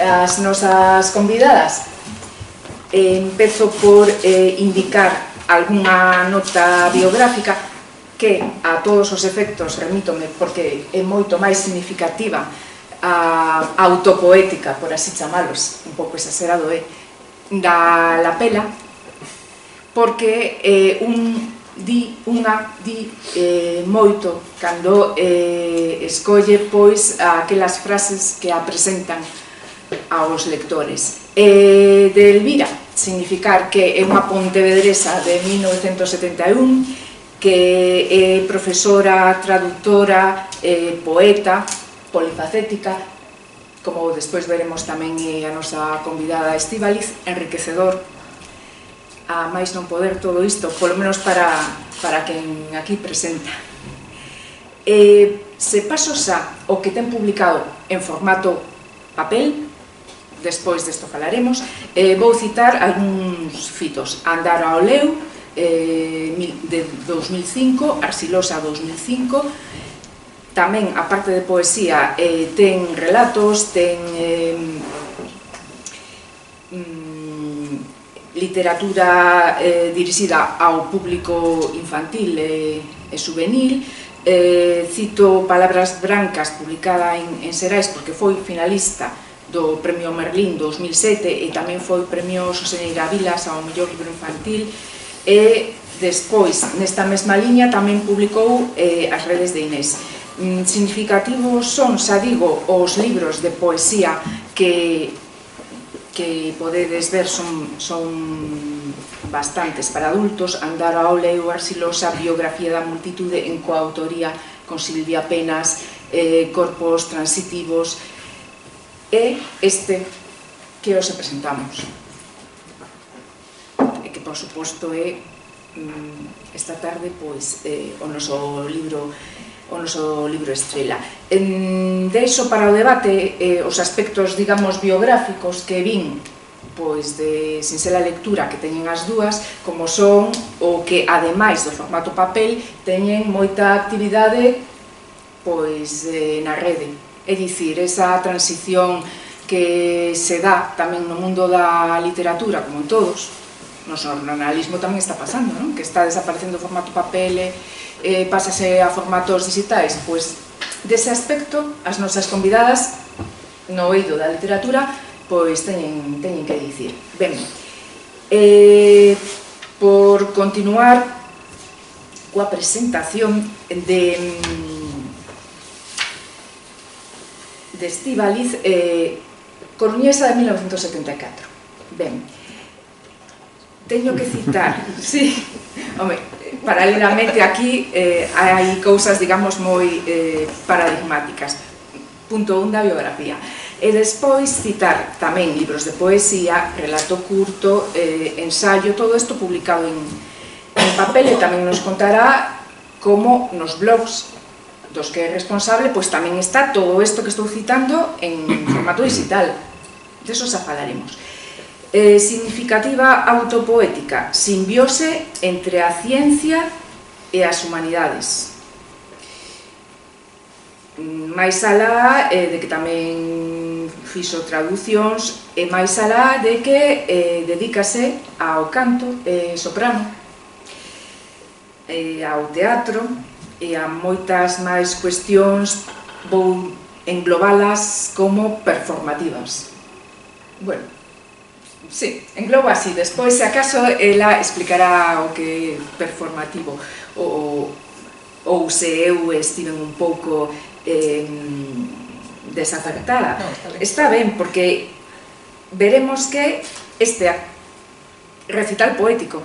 as nosas convidadas. Empezo por indicar algunha nota biográfica que a todos os efectos remítome porque é moito máis significativa a autopoética, por así chamalos, un pouco exagerado, da Lapela, porque di moito cando escolle pois aquelas frases que a presentan aos lectores. De Elvira, significar que é unha pontevedresa de 1971, que é profesora, traductora, poeta, polifacética, como despois veremos tamén a nosa convidada Estíbaliz, enriquecedor, a máis non poder todo isto, polo menos para quen aquí presenta. Se paso xa o que ten publicado en formato papel, despois desto falaremos, vou citar algúns fitos. Andar ao leu, de 2005, Arsilosa 2005, tamén, a parte de poesía, ten relatos, ten literatura dirixida ao público infantil e juvenil. Cito Palabras Brancas, publicada en Xerais, porque foi finalista do Premio Merlín 2007 e tamén foi Premio Xoseneira Vilas ao mellor libro infantil, e despois, nesta mesma liña, tamén publicou As redes de Inés. Significativos son, xa digo, os libros de poesía que podedes ver, son bastantes para adultos. Andar ao leu, Arsilosa, Biografía da multitude, en coautoría con Silvia Penas, Corpos transitivos, e este que os presentamos, e que por suposto é esta tarde pois o noso libro estrela. Deixo para o debate os aspectos, digamos, biográficos que vin pois de sinxela lectura que teñen as dúas, como son o que, ademais do formato papel, teñen moita actividade pois na rede. É dicir, esa transición que se dá tamén no mundo da literatura, como en todos, no xornalismo tamén está pasando, non? Que está desaparecendo o formato papel e pásase a formatos digitais. Pois, dese aspecto, as nosas convidadas no eido da literatura pois teñen que dicir. Ben, por continuar coa presentación de Estíbaliz, coruñesa de 1974. Ben, teño que citar, sí, home, paralelamente aquí hai cousas, digamos, moi paradigmáticas. Punto 1 da biografía. E despois citar tamén libros de poesía, relato curto, ensayo, todo isto publicado en papel, e tamén nos contará como nos blogs dos que é responsable, pois tamén está todo isto que estou citando en formato digital. De eso xa falaremos. Significativa autopoética, simbiose entre a ciencia e as humanidades. Máis alá de que tamén fixo traducións, e máis alá de que dedícase ao canto soprano, ao teatro, e a moitas máis cuestións, vou englobalas como performativas. Bueno, sí, engloba así. Despois, se acaso, ela explicará o que é performativo, ou se eu estiven un pouco desacertada. Está ben, porque veremos que este recital poético,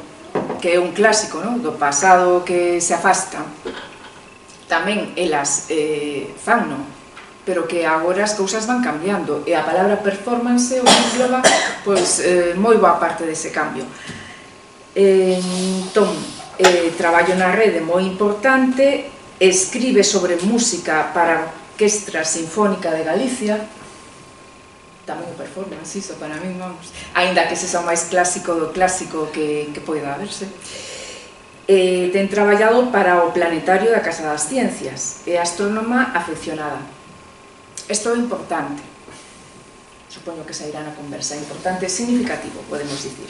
que é un clásico do pasado que se afasta, tamén elas fanno, pero que agora as cousas van cambiando, e a palabra performance o engloba pois moi boa parte dese cambio. Entón, traballo na rede moi importante, escribe sobre música para a Orquestra Sinfónica de Galicia, tamén o performance, iso para min, vamos, aínda que ese é o máis clásico do clásico que poida verse. Ten traballado para o Planetario da Casa das Ciencias, é astrónoma afeccionada. Isto é importante, supoño que sairá na conversa, importante, significativo, podemos dicir.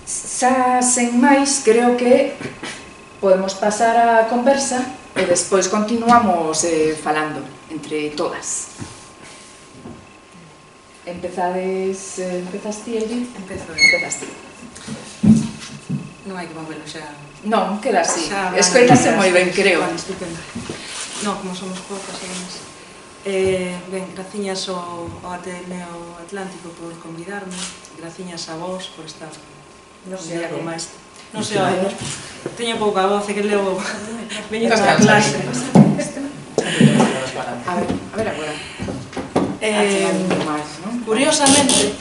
Xa sen máis, creo que podemos pasar a conversa e despois continuamos falando entre todas. Empezas ti, Eli? Empezo. Empezas ti. Non hai que movelo xa. Non, queda así. Escoitase moi ben, creo. Vale, estupendo. Non, como somos poucas, además. Ben, graciñas ao Ateneo Atlántico por convidarme, graciñas a vos por estar un día como este. Non se oi, teño pouca voz, que levo veño da clase. A ver agora. Curiosamente,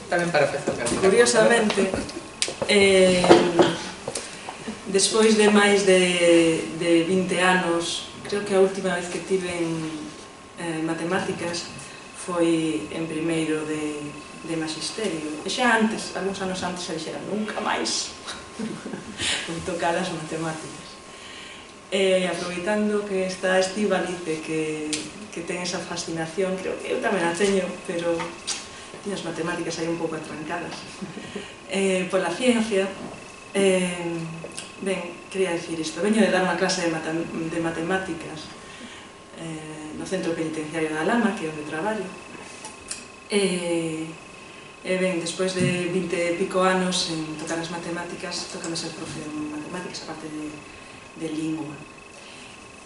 Tamén para efecto cardíaco. Curiosamente, despois de máis de 20 anos, creo que a última vez que tive en matemáticas foi en primeiro de magisterio. E xa antes, algúns anos antes, xa dixera nunca máis vou tocar as matemáticas. Aproveitando que está Estíbaliz que ten esa fascinación, creo que eu tamén a teño, pero as matemáticas hai un pouco atrancadas pola ciencia. Ben, quería dicir isto, veño de dar unha clase de matemáticas no Centro Penitenciario da Lama, que é onde traballo. Ben, despois de 20 e pico anos en tocar as matemáticas, tócame ser profe de matemáticas, aparte de lingua.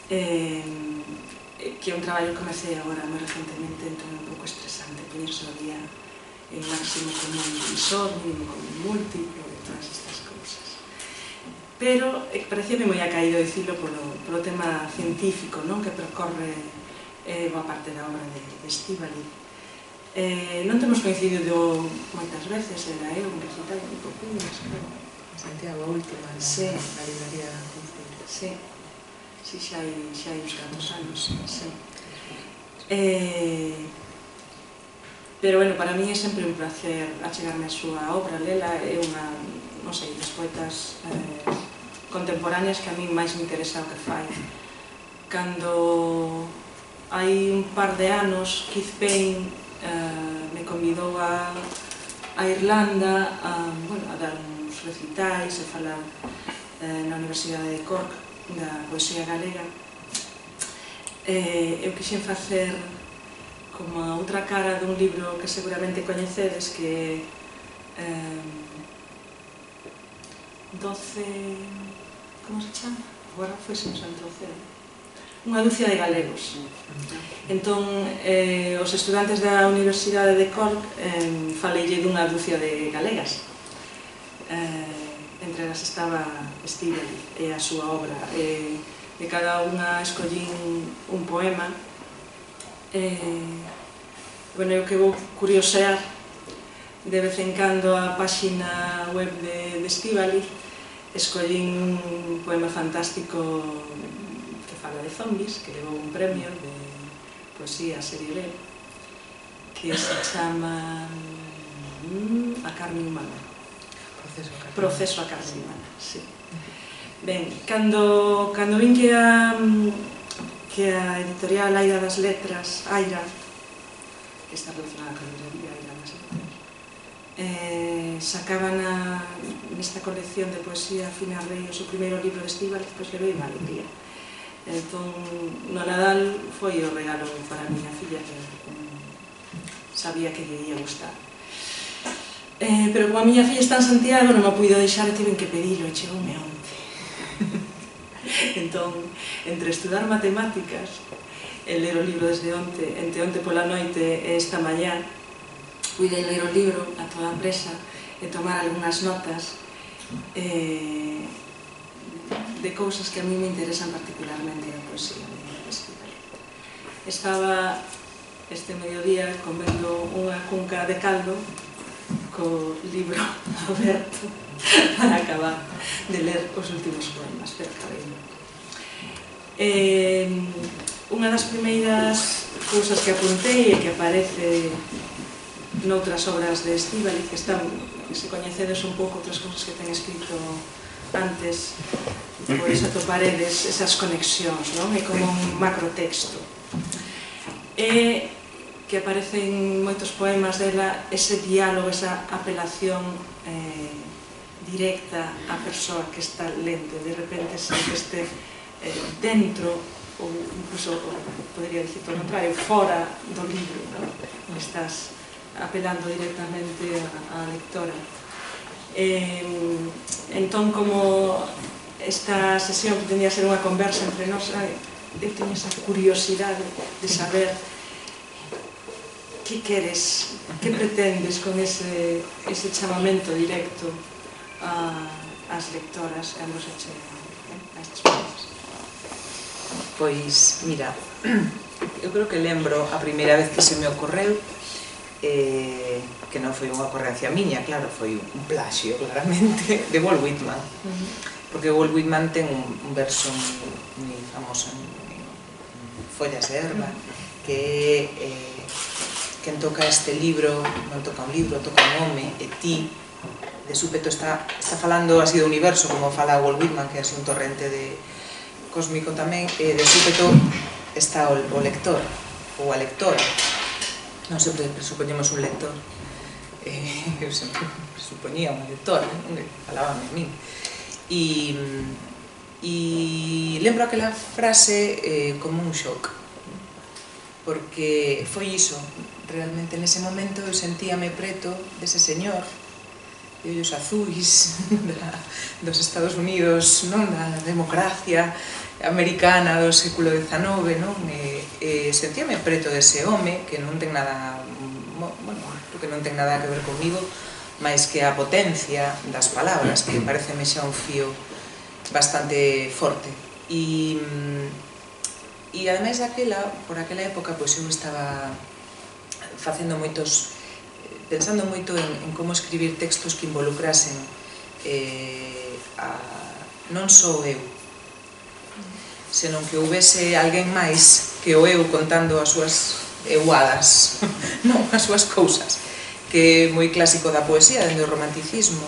Que é un traballo que comecei agora moi recentemente, entón é un pouco estresante poñerse ao día en máximo común divisor, mínimo común múltiplo e todas estas cousas. Pero parecíame moi acaído dicilo polo tema científico, non, que percorre boa parte da obra de Estíbaliz. Non temos coincidido moitas veces, era eu un recital un pouquinho, creo. Santiago, a última, na librería Concello. Sí, xa hai uns cantos anos, sí. Pero, bueno, para mí é sempre un placer achegarme a súa obra, lela, é unha, non sei, das poetas contemporáneas que a mí máis me interesa o que fai. Cando hai un par de anos, Keith Payne me convidou a Irlanda a dar uns recitais e falar na Universidade de Cork da poesía galega. Eu quixen facer como a outra cara dun libro que seguramente coñecedes, que é 12... como se chama? Agora foi sen santo cero. Unha dúcia de galegos. Entón, os estudantes da Universidade de Cork faleille dunha dúcia de galegas. Entre elas estaba Estíbaliz e a súa obra. De cada unha escollín un poema. Bueno, eu que vou curiosear de vez en cando a páxina web de Estíbaliz, escollín un poema fantástico que fala de zombies, que levou un premio de poesía serie B, que se chama A carne humana. Proceso a carne humana, sí. Ben, cando vin que a editorial Aira das Letras, Aira, que está relacionada con a librería Aira das Letras, sacaban nesta colección de poesía Fina Rei o seu primeiro libro de Estíbaliz, pois levei unha alegría. Entón, no Nadal foi o regalo para a miña filla, que sabía que lle ia gustar. Pero como a miña filla está en Santiago, non me puido deixar e tiven que pedilo e chegoume onte. Entón, entre estudar matemáticas e ler o libro desde onte pola noite e esta mañá, puide ler o libro a toda a presa e tomar algunhas notas de cousas que a mí me interesan particularmente da poesía de Estíbaliz. Estaba este mediodía comendo unha cunca de caldo co libro aberto para acabar de ler os últimos poemas, pero acabei. Unha das primeiras cousas que apuntei e que aparece noutras obras de Estíbaliz, que se coñecedes un pouco outras cousas que ten escrito antes, pois atoparedes esas conexións, non? É como un macrotexto. que aparece en moitos poemas dela ese diálogo, esa apelación directa á persoa que está lendo, de repente sen que este dentro ou incluso, podría dicir todo o contrario, fora do libro, non? Estás apelando directamente á lectora. Entón, como esta sesión que tenía que ser unha conversa entre nós, eu teño esa curiosidade de saber que queres, que pretendes con ese chamamento directo ás lectoras e a nos a estas persoas. Pois, mira, eu creo que lembro a primeira vez que se me ocorreu, que non foi unha ocurrencia miña, claro, foi un plaxio, claramente, de Walt Whitman. Porque Walt Whitman ten un verso moi famoso en Follas de Herba, que quen toca este libro, non toca un libro, toca un home, e ti, de súpeto está falando así do universo, como fala Walt Whitman, que é así un torrente cósmico tamén, e de súpeto está o lector, ou a lectora. Non sempre presupoñemos un lector, eu sempre presupoñía unha lectora, falábame a min. E lembro aquela frase como un shock, porque foi iso, realmente nese momento eu sentíame preto dese señor de ollos azuis dos Estados Unidos, non, da democracia americana do século XIX, non? Sentíame preto dese home que non ten nada, bueno, que non ten nada que ver comigo, máis que a potencia das palabras, que pareceme xa un fío bastante forte. E ademais por aquela época, pois eu estaba facendo pensando moito en como escribir textos que involucrasen non só eu, senón que houvese alguén máis que o eu contando as súas euadas, non, as súas cousas, que é moi clásico da poesía, dende o romanticismo,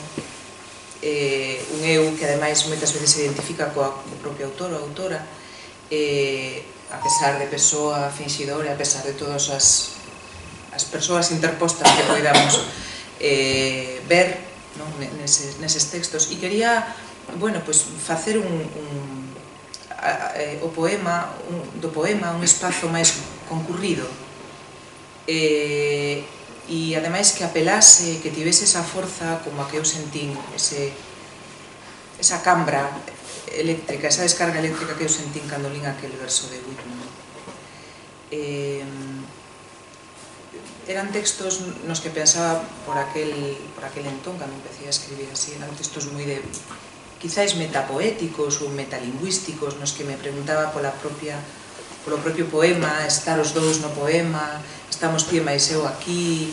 un eu que ademais moitas veces se identifica co propio autor ou autora, a pesar de persoa finxidora, a pesar de todas as persoas interpostas que poidamos ver neses textos. E quería, bueno, pois facer do poema un espazo máis concurrido, e ademais que apelase, que tivese esa forza como a que eu sentín, esa cambra eléctrica, esa descarga eléctrica que eu sentín cando lín aquel verso de Whitman. Eran textos nos que pensaba por aquel entón, cando empecé a escribir así, eran textos moi quizáis metapoéticos ou metalingüísticos, nos que me preguntaba polo propio poema, estar os dous no poema, estamos ti e máis eu aquí,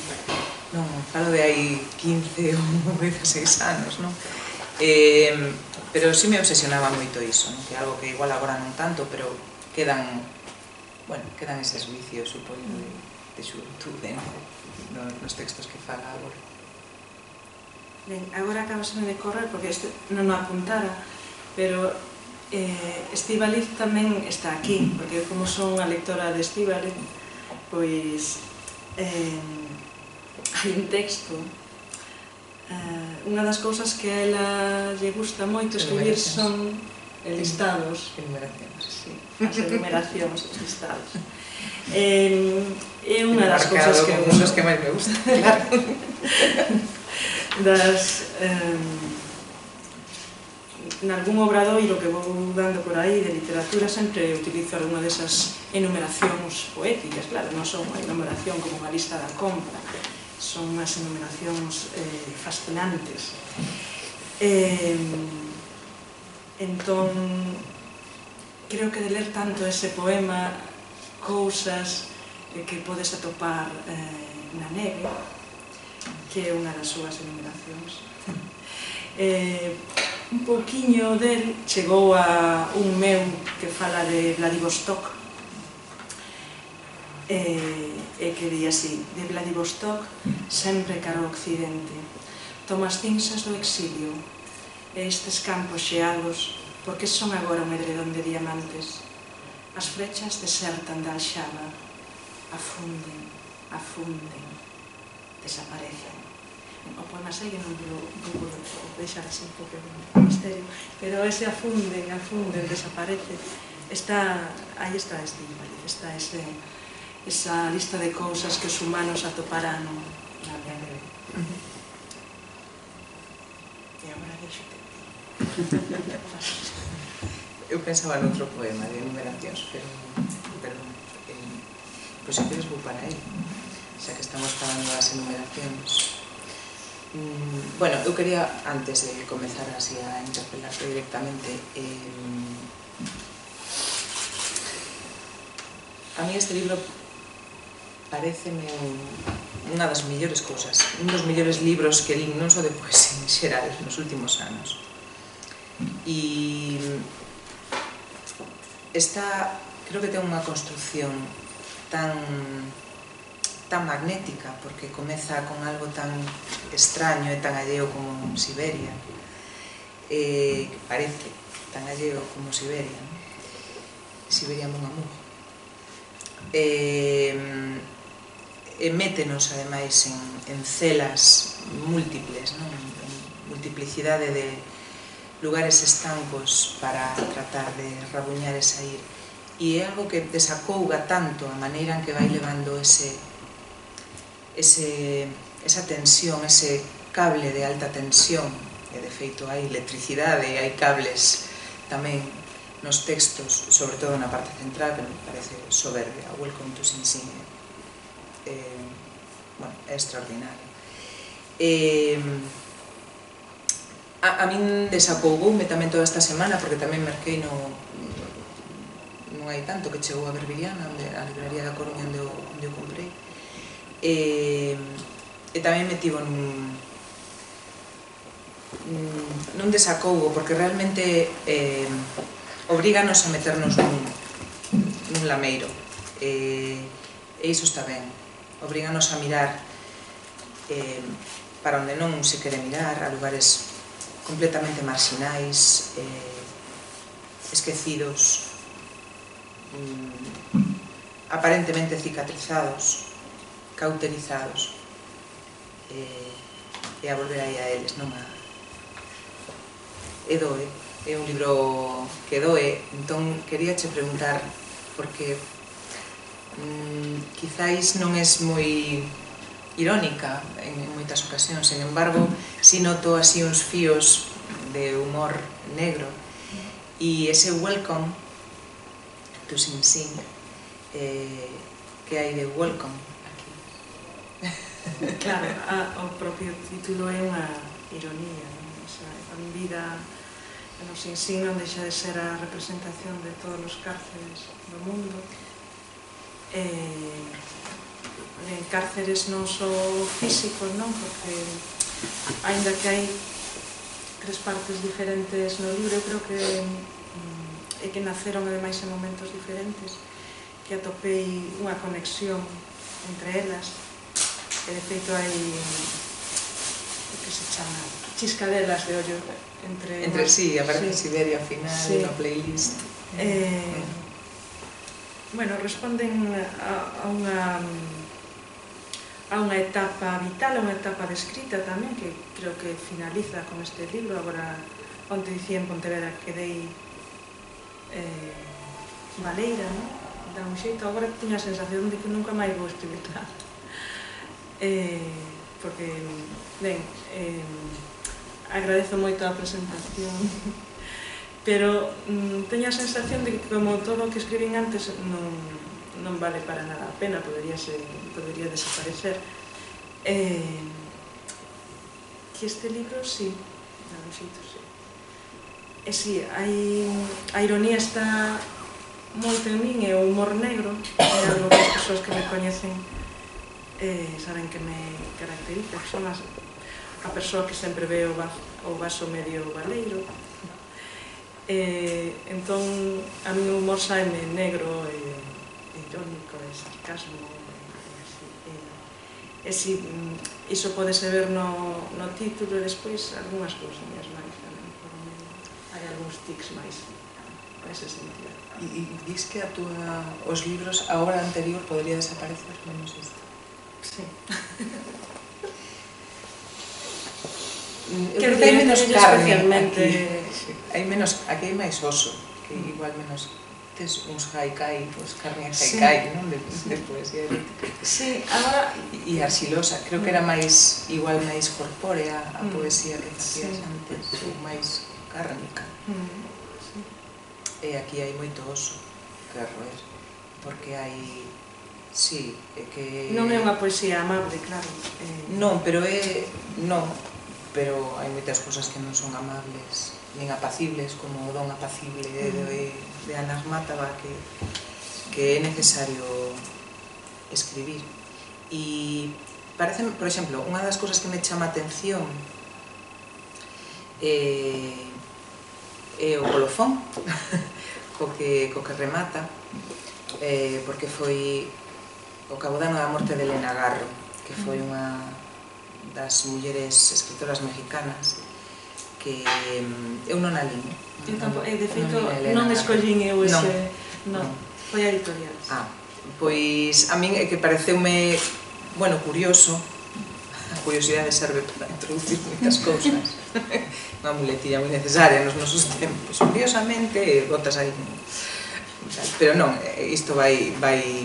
non, falo de hai 15 ou 16 anos, non? Pero sí me obsesionaba moito iso, non? Que é algo que igual agora non tanto, pero quedan eses vicios, supoño, de xuventude nos textos que fala agora. Ben, agora acabaseme de correr porque este non o apuntara, pero Estíbaliz tamén está aquí, porque como son a lectora de Estíbaliz, pois hai un texto, unha das cousas que a ela lle gusta moito escribir son listados, as enumeracións, os listados. É unha das cousas que os que máis me gustan, claro. Nalgún obradoiro que vou dando por aí de literatura sempre utilizo alguna desas enumeracións poéticas, claro, non son unha enumeración como unha lista da compra, son unhas enumeracións fascinantes. Entón, creo que de ler tanto ese poema, cousas que podes atopar na neve, que é unha das súas enumeracións. Un pouquiño del chegou a un meu que fala de Vladivostok, e que di así: de Vladivostok sempre cara ao occidente, tomas cinzas do exilio, e estes campos xeados, porque son agora un edredón de diamantes. As flechas desertan da alxaba, afunden, afunden, desaparecen. O poema segue, non vou deixar así un pouco de misterio, pero ese afunden, desaparece, aí está Estíbaliz, está esa lista de cousas que os humanos atoparán na mente. E agora deixo-te. Eu pensaba noutro poema de enumeracións, pero pois se queres vou para aí, xa que estamos falando das enumeracións. Bueno, eu quería, antes de comezar así a interpelarte directamente, a mí este libro pareceme unha das mellores cousas, un dos mellores libros que lín non só de poesía en xeral nos últimos anos. E esta, creo que ten unha construcción tan magnética, porque comeza con algo tan extraño e tan alleo como Siberia, que parece tan alleo como Siberia, Siberia mon amor, e métenos ademais en celas múltiples, en multiplicidade de lugares estancos para tratar de rabuñar e sair, e é algo que desacouga tanto a maneira en que vai levando esa tensión, ese cable de alta tensión, e de feito hai electricidade e hai cables tamén nos textos, sobre todo na parte central, que me parece soberbia. Welcome to Sing Sing é extraordinario. A min desacougoume tamén toda esta semana, porque tamén merquei non hai tanto, que chegou a Berbiriana, a librería da Coruña onde o comprei, e tamén me tivo nun desacougo, porque realmente obríganos a meternos nun lameiro, e iso está ben, obríganos a mirar para onde non se quere mirar, a lugares completamente marxinais, esquecidos, aparentemente cicatrizados, cauterizados, e a volver aí a eles, non a... E doe, é un libro que doe. Entón, queríache preguntar, porque quizáis non es moi irónica en moitas ocasións, sen embargo, si noto así uns fíos de humor negro, e ese welcome to Sing Sing, que hai de welcome aquí? Claro, o propio título é unha ironía, a vida no Sing Sing non deixa de ser a representación de todos os cárceres do mundo, en cárceres non só físicos, non? Porque aínda que hai tres partes diferentes no libro, eu creo que é que naceron ademais en momentos diferentes, que atopei unha conexión entre elas, e de feito hai o que se chama chiscadelas de ollo entre sí, aparece Siberia ao final, na playlist. Bueno, responden a unha etapa vital, a unha etapa de escrita tamén, que creo que finaliza con este libro. Agora, onte dicía en Pontevedra que dei baleira, non? Dá un xeito. Agora teño a sensación de que nunca máis vou escribir nada, porque, ben, agradezo moito a presentación, pero teño a sensación de que, como todo o que escribín antes, non vale para nada a pena, podería desaparecer. Que este libro, sí, dá un xeito, sí. E sí, a ironía está moito en min, e o humor negro é algo que as persoas que me coñecen saben que me caracteriza, que son a persoa que sempre ve o vaso medio baleiro. Entón, a mí o humor saeme negro e irónico e sarcasmo, e si iso podese ver no título, e despois algunhas cousinhas máis tamén por o medio, hai algúns tics máis nese sentido. E dis que os libros, a obra anterior podría desaparecer, menos isto? Sí. Eu creo que hai menos carne especialmente... aquí. Hai menos, aquí hai máis oso, que igual menos tes uns haikai, pues carne haikai, non? De poesía erótica. Sí, agora... E arxilosa, creo que era máis, igual máis corpórea a poesía que facías antes, máis cárnica. E aquí hai moito oso que roer, porque hai... Sí, é que... Non é unha poesía amable, claro. Non, pero é... Non, pero hai moitas cousas que non son amables nin apacibles, como o don apacible de Ana Akhmatova, que é necesario escribir. E parece, por exemplo, unha das cousas que me chama a atención é o colofón co que remata, porque foi o cabodano da morte de Elena Garro, que foi unha das mulleres escritoras mexicanas que eu non a lin. De feito, non escollín eu ese... Non, foi a editorial. Pois a min é que pareceume, bueno, curioso. A curiosidade serve para introducir moitas cousas. Unha muletilla moi necesaria nos nosos tempos. Curiosamente, botas aí... Pero non, isto vai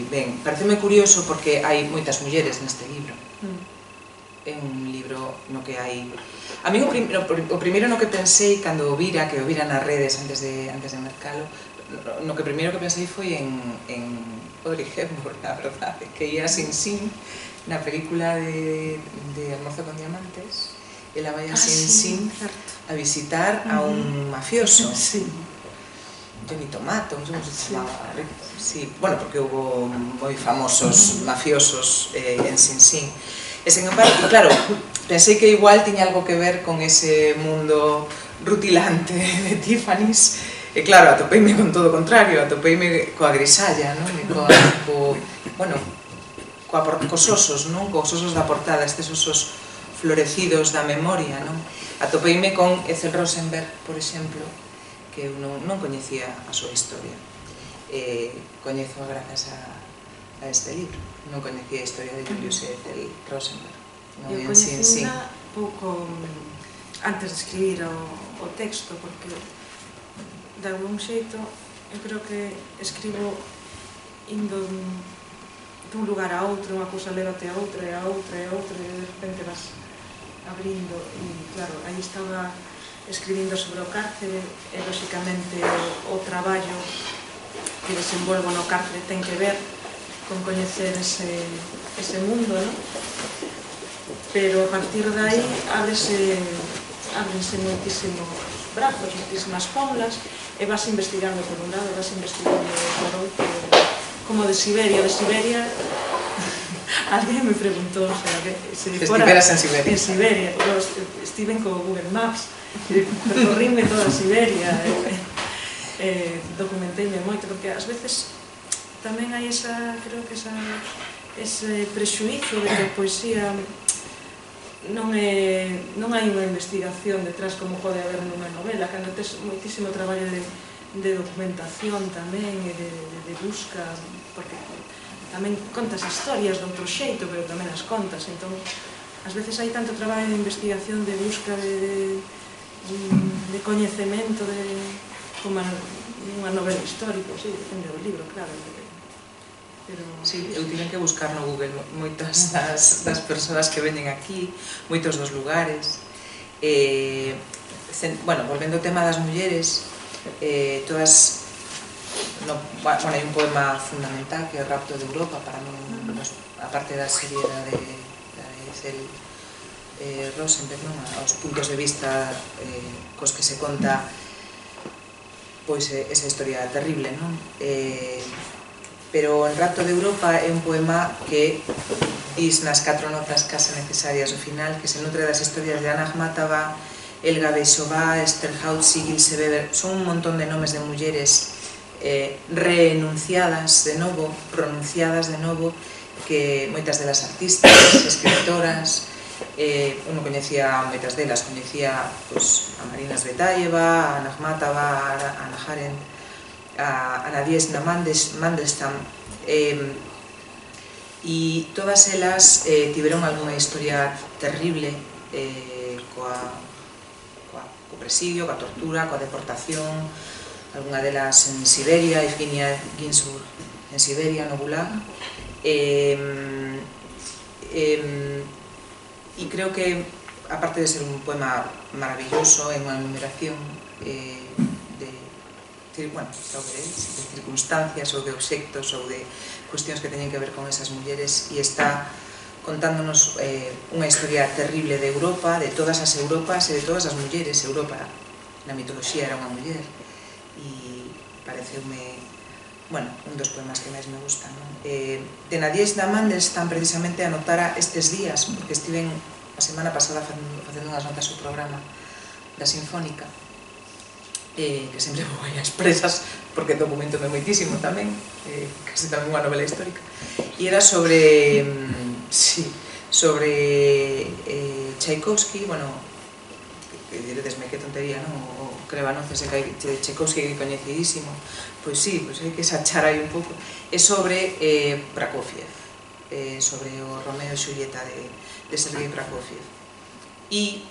ben. Pareceume curioso porque hai moitas mulleres neste libro. É un libro no que hai... A mí o primeiro no que pensei cando o vira, que o vira nas redes antes de mercalo, no que primeiro que pensei foi en Audrey Hepburn, a verdade, que ia a Sing Sing, na película de Almozo con Diamantes, ela vai a Sing Sing a visitar a un mafioso. Johnny Tomato, non sei como se chamaba. Sí, bueno, porque houve moi famosos mafiosos en Sing Sing. E, sen embargo, claro, pensei que igual tiña algo que ver con ese mundo rutilante de Tiffany's. E claro, atopeime con todo o contrario, atopeime coa grisalla, non? Cos osos, non? Cos osos da portada, estes osos florecidos da memoria, non? Atopeime con Ethel Rosenberg, por exemplo, que eu non coñecía a súa historia. Coñezo grazas a este libro. Non coñecía a historia de Julius Ethel Rosenberg. Eu coñeci unha pouco antes de escribir o texto, porque de algún xeito eu creo que escribo indo dun lugar a outro, unha cousa lévate a outra e a outra e a outra, e de repente vas abrindo, e claro, aí estaba escribindo sobre o cárcere, e lóxicamente o traballo que desenvolvo no cárcere ten que ver con coñecer ese mundo, non? Pero a partir de aí ábrense moitísimos brazos, moitísimas pómulas, e vas investigando por un lado, vas investigando por outro, como de Siberia. Alguén me preguntou se estiveras en Siberia. Eu estive co Google Maps, percorríme toda Siberia, documenteime moito, porque ás veces tamén hai creo que ese prexuízo de que a poesía non hai unha investigación detrás como pode haber nunha novela, cando tes moitísimo traballo de documentación tamén e de busca, porque tamén contas historias de outro xeito, pero tamén as contas, entón ás veces hai tanto traballo de investigación, de busca, de coñecemento como unha novela histórica, sí, depende do libro, claro. Sí, eu tiven que buscar no Google moitas das persoas que veñen aquí, moitos dos lugares. Bueno, volvendo ao tema das mulleres, todas... Hai un poema fundamental que é o Rapto de Europa, para mí, aparte da serie de Ethel Rosenberg, aos puntos de vista cos que se conta esa historia terrible, non? Pero el Rapto de Europa é un poema que dis nas 4 notas case necesarias ao final, que se nutre das historias de Ana Akhmatova, Elga Beisová, Esther Haut, Sigil Sebeber. Son un montón de nomes de mulleres reenunciadas de novo, pronunciadas de novo, que moitas delas artistas, escritoras. Eu non coñecía moitas delas, coñecía a Marina Tsvetaeva, a Ana Akhmatova, a Ana Arendt, a Nadezhda Mandelstam. e todas elas tiveron algunha historia terrible co presidio, coa tortura, coa deportación, algunha delas en Siberia, Evgenia Ginsburg en Siberia, no Gulag, e creo que, aparte de ser un poema maravilloso, é unha enumeración de circunstancias ou de obxectos ou de cuestións que teñen que ver con esas mulleres, e está contándonos unha historia terrible de Europa, de todas as Europas e de todas as mulleres. Europa, na mitoloxía, era unha muller, e pareceume, bueno, un dos poemas que máis me gustan, non? De Nadezhda da Mandelstam, precisamente, anotara estes días, porque estiven a semana pasada facendo unhas notas ao programa da Sinfónica, que sempre vou aí a expresas, porque documentome moitísimo tamén, casi tamén unha novela histórica, e era sobre Tchaikovsky, bueno, que diredesme que tontería, non? O Crevanoces de Tchaikovsky, que é coñecidísimo, pois sí, pois hai que sachar aí un pouco. É sobre Prokofiev, sobre o Romeo e Xulieta de Sergei Prokofiev. E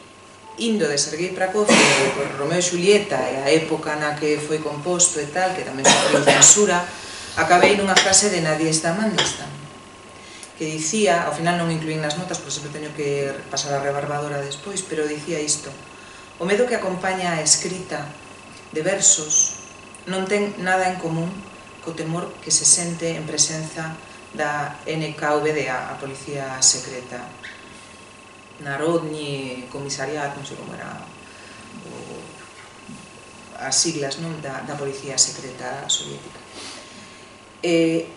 indo de Sergei Prokofiev por Romeo e Xulieta e a época na que foi composto e tal, que tamén sofreu censura, acabei nunha frase de Nadezhda Mandelstam, que dicía, ao final non me incluín nas notas, porque sempre teño que pasar a rebarbadora despois, pero dicía isto: o medo que acompaña a escrita de versos non ten nada en común co temor que se sente en presenza da NKVD, a Policía Secreta, Narodny Commissariat, non sei como era as siglas, non, da Policía Secreta soviética. E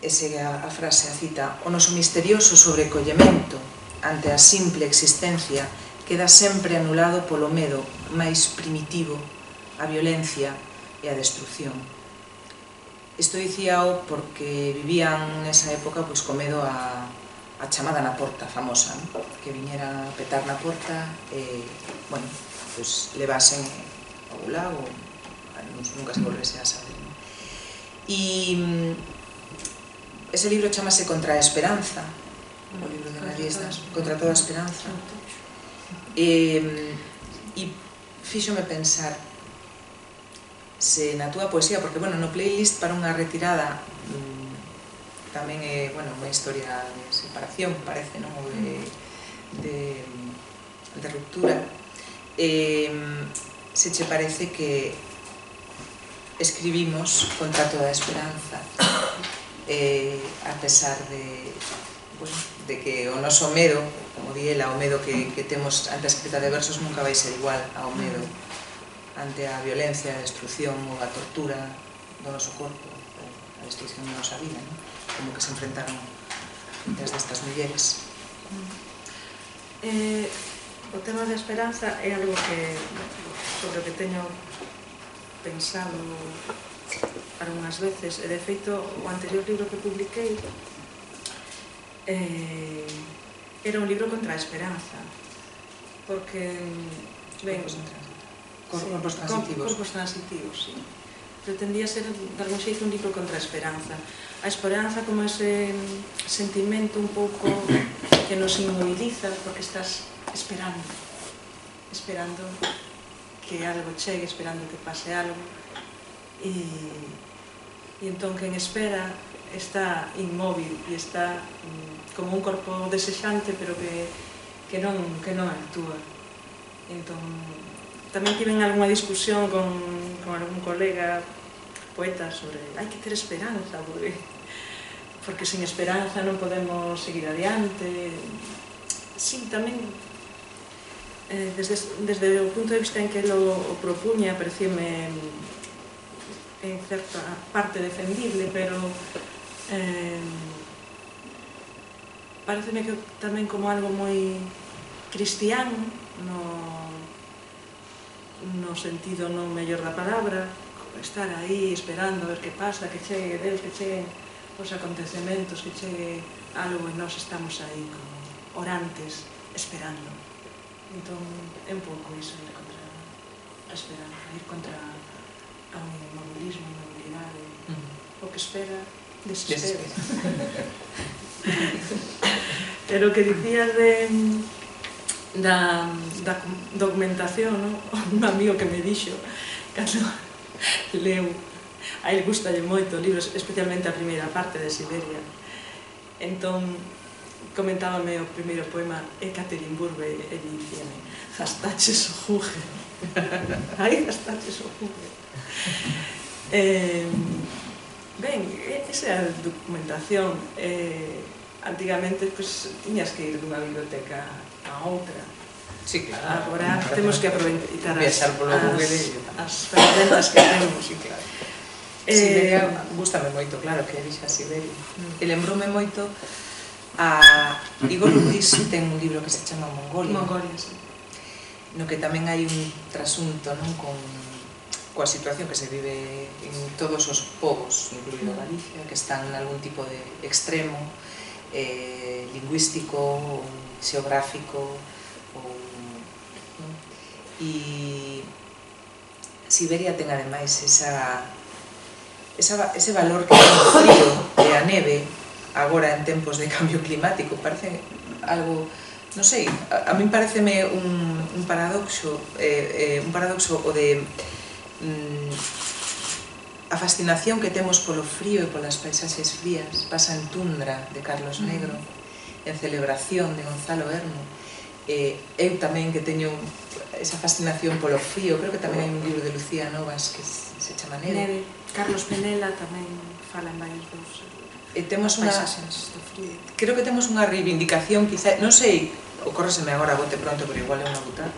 segue a frase, a cita: o noso misterioso sobrecollemento ante a simple existencia queda sempre anulado polo medo máis primitivo, a violencia e a destrucción. Isto dicíao porque vivían nesa época pois co medo a chamada na porta famosa, non? Que viñera a petar na porta e, bueno, pois levasen ao Gulag ou nunca se volvese a saber, non? E ese libro chamase Contra a Esperanza, o libro de Nadezhda, Contra toda a Esperanza, e fíxome pensar se na túa poesía, porque, bueno, no playlist para unha retirada tamén é, bueno, unha historia de separación, parece, non? Ou de ruptura. Se che parece que escribimos contra toda a esperanza, a pesar de, bueno, de que o noso medo, como di ela, o medo que temos ante a escrita de versos nunca vai ser igual ao medo ante a violencia, a destrucción ou a tortura do noso corpo, a destrucción da nosa vida, non? Como que se enfrentaron muitas destas mulleres. O tema da esperanza é algo que sobre o que teño pensado algunhas veces, e de feito o anterior libro que publiquei era un libro contra a esperanza, porque corpos transitivos, sí. Pretendía ser de algún xeito un libro contra a esperanza como ese sentimento un pouco que nos inmoviliza, porque estás esperando que algo chegue, esperando que pase algo, e entón quen espera está inmóvil e está como un corpo desexante, pero que non actúa. Entón, tamén tiven algunha discusión con algún colega poeta sobre hai que ter esperanza, porque sin esperanza non podemos seguir adiante. Sí, tamén desde o punto de vista en que lo propuña, parecíme en certa parte defendible, pero pareceme que tamén como algo moi cristiano, no sentido non mellor da palabra, estar aí esperando a ver que pasa, que chegue Deus, que cheguen os acontecementos, que chegue algo, e nós estamos aí como orantes, esperando. Entón, é un pouco iso, ir contra a esperanza, ir contra a un inmobilismo, inmobilidade. O que espera Desespero. Pero o que dicías da documentación, un amigo que me dixo cando leu, a ele gustalle moito libros, especialmente a primeira parte de Siberia. Entón, comentábame o primeiro poema Ekaterinburg e dicíame gastaches o juge. Aí gastaches o juge. Ben, esa é a documentación. Antigamente, tiñas que ir dunha biblioteca a outra. Sí, claro. Agora temos que aproveitar as ferramentas que temos. Sí, claro. Siberia, gustame moito, claro, que dixa Siberia. E lembroume moito a Igor Luis ten un libro que se chama Mongolia. Mongolia, sí. No que tamén hai un trasunto, non, coa situación que se vive en todos os povos, incluído Galicia, que están en algún tipo de extremo lingüístico, xeográfico, e Siberia ten ademais ese valor que ten o frío e a neve agora en tempos de cambio climático. Parece algo, non sei, a min pareceme un paradoxo o de a fascinación que temos polo frío e polas paisaxes frías. Pasa en Tundra, de Carlos Negro, en Celebración, de Gonzalo Hermo. Eu tamén que teño esa fascinación polo frío, creo que tamén hai un libro de Lucía Novas que se chama Neve. Carlos Penela tamén fala en varios dos paisaxes do frío. Creo que temos unha reivindicación, quizá, non sei, ocórreseme agora a bote pronto, pero igual é unha buta.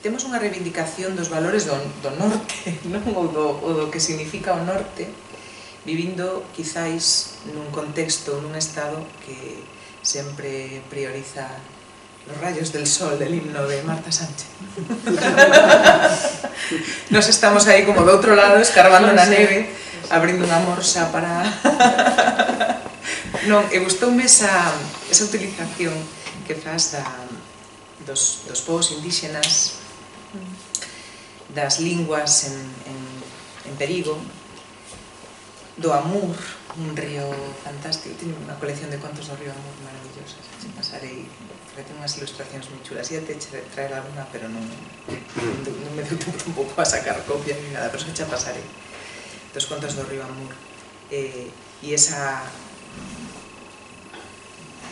Temos unha reivindicación dos valores do norte, non? Ou do que significa o norte, vivindo quizáis nun contexto, nun estado que sempre prioriza los rayos del sol del himno de Marta Sánchez. Nos estamos aí como do outro lado, escarbando na neve, abrindo unha morsa para... Non, e gustoume esa utilización que faz dos povos indígenas, das linguas en perigo, do Amur, un río fantástico. Teño unha colección de contos do río Amur maravillosas, se pasarei, porque ten unhas ilustracións moi chulas. Ia te traer alguna, pero non me deu tempo tampouco a sacar copia ni nada, pero se xa pasarei dos contos do río Amur. E esa...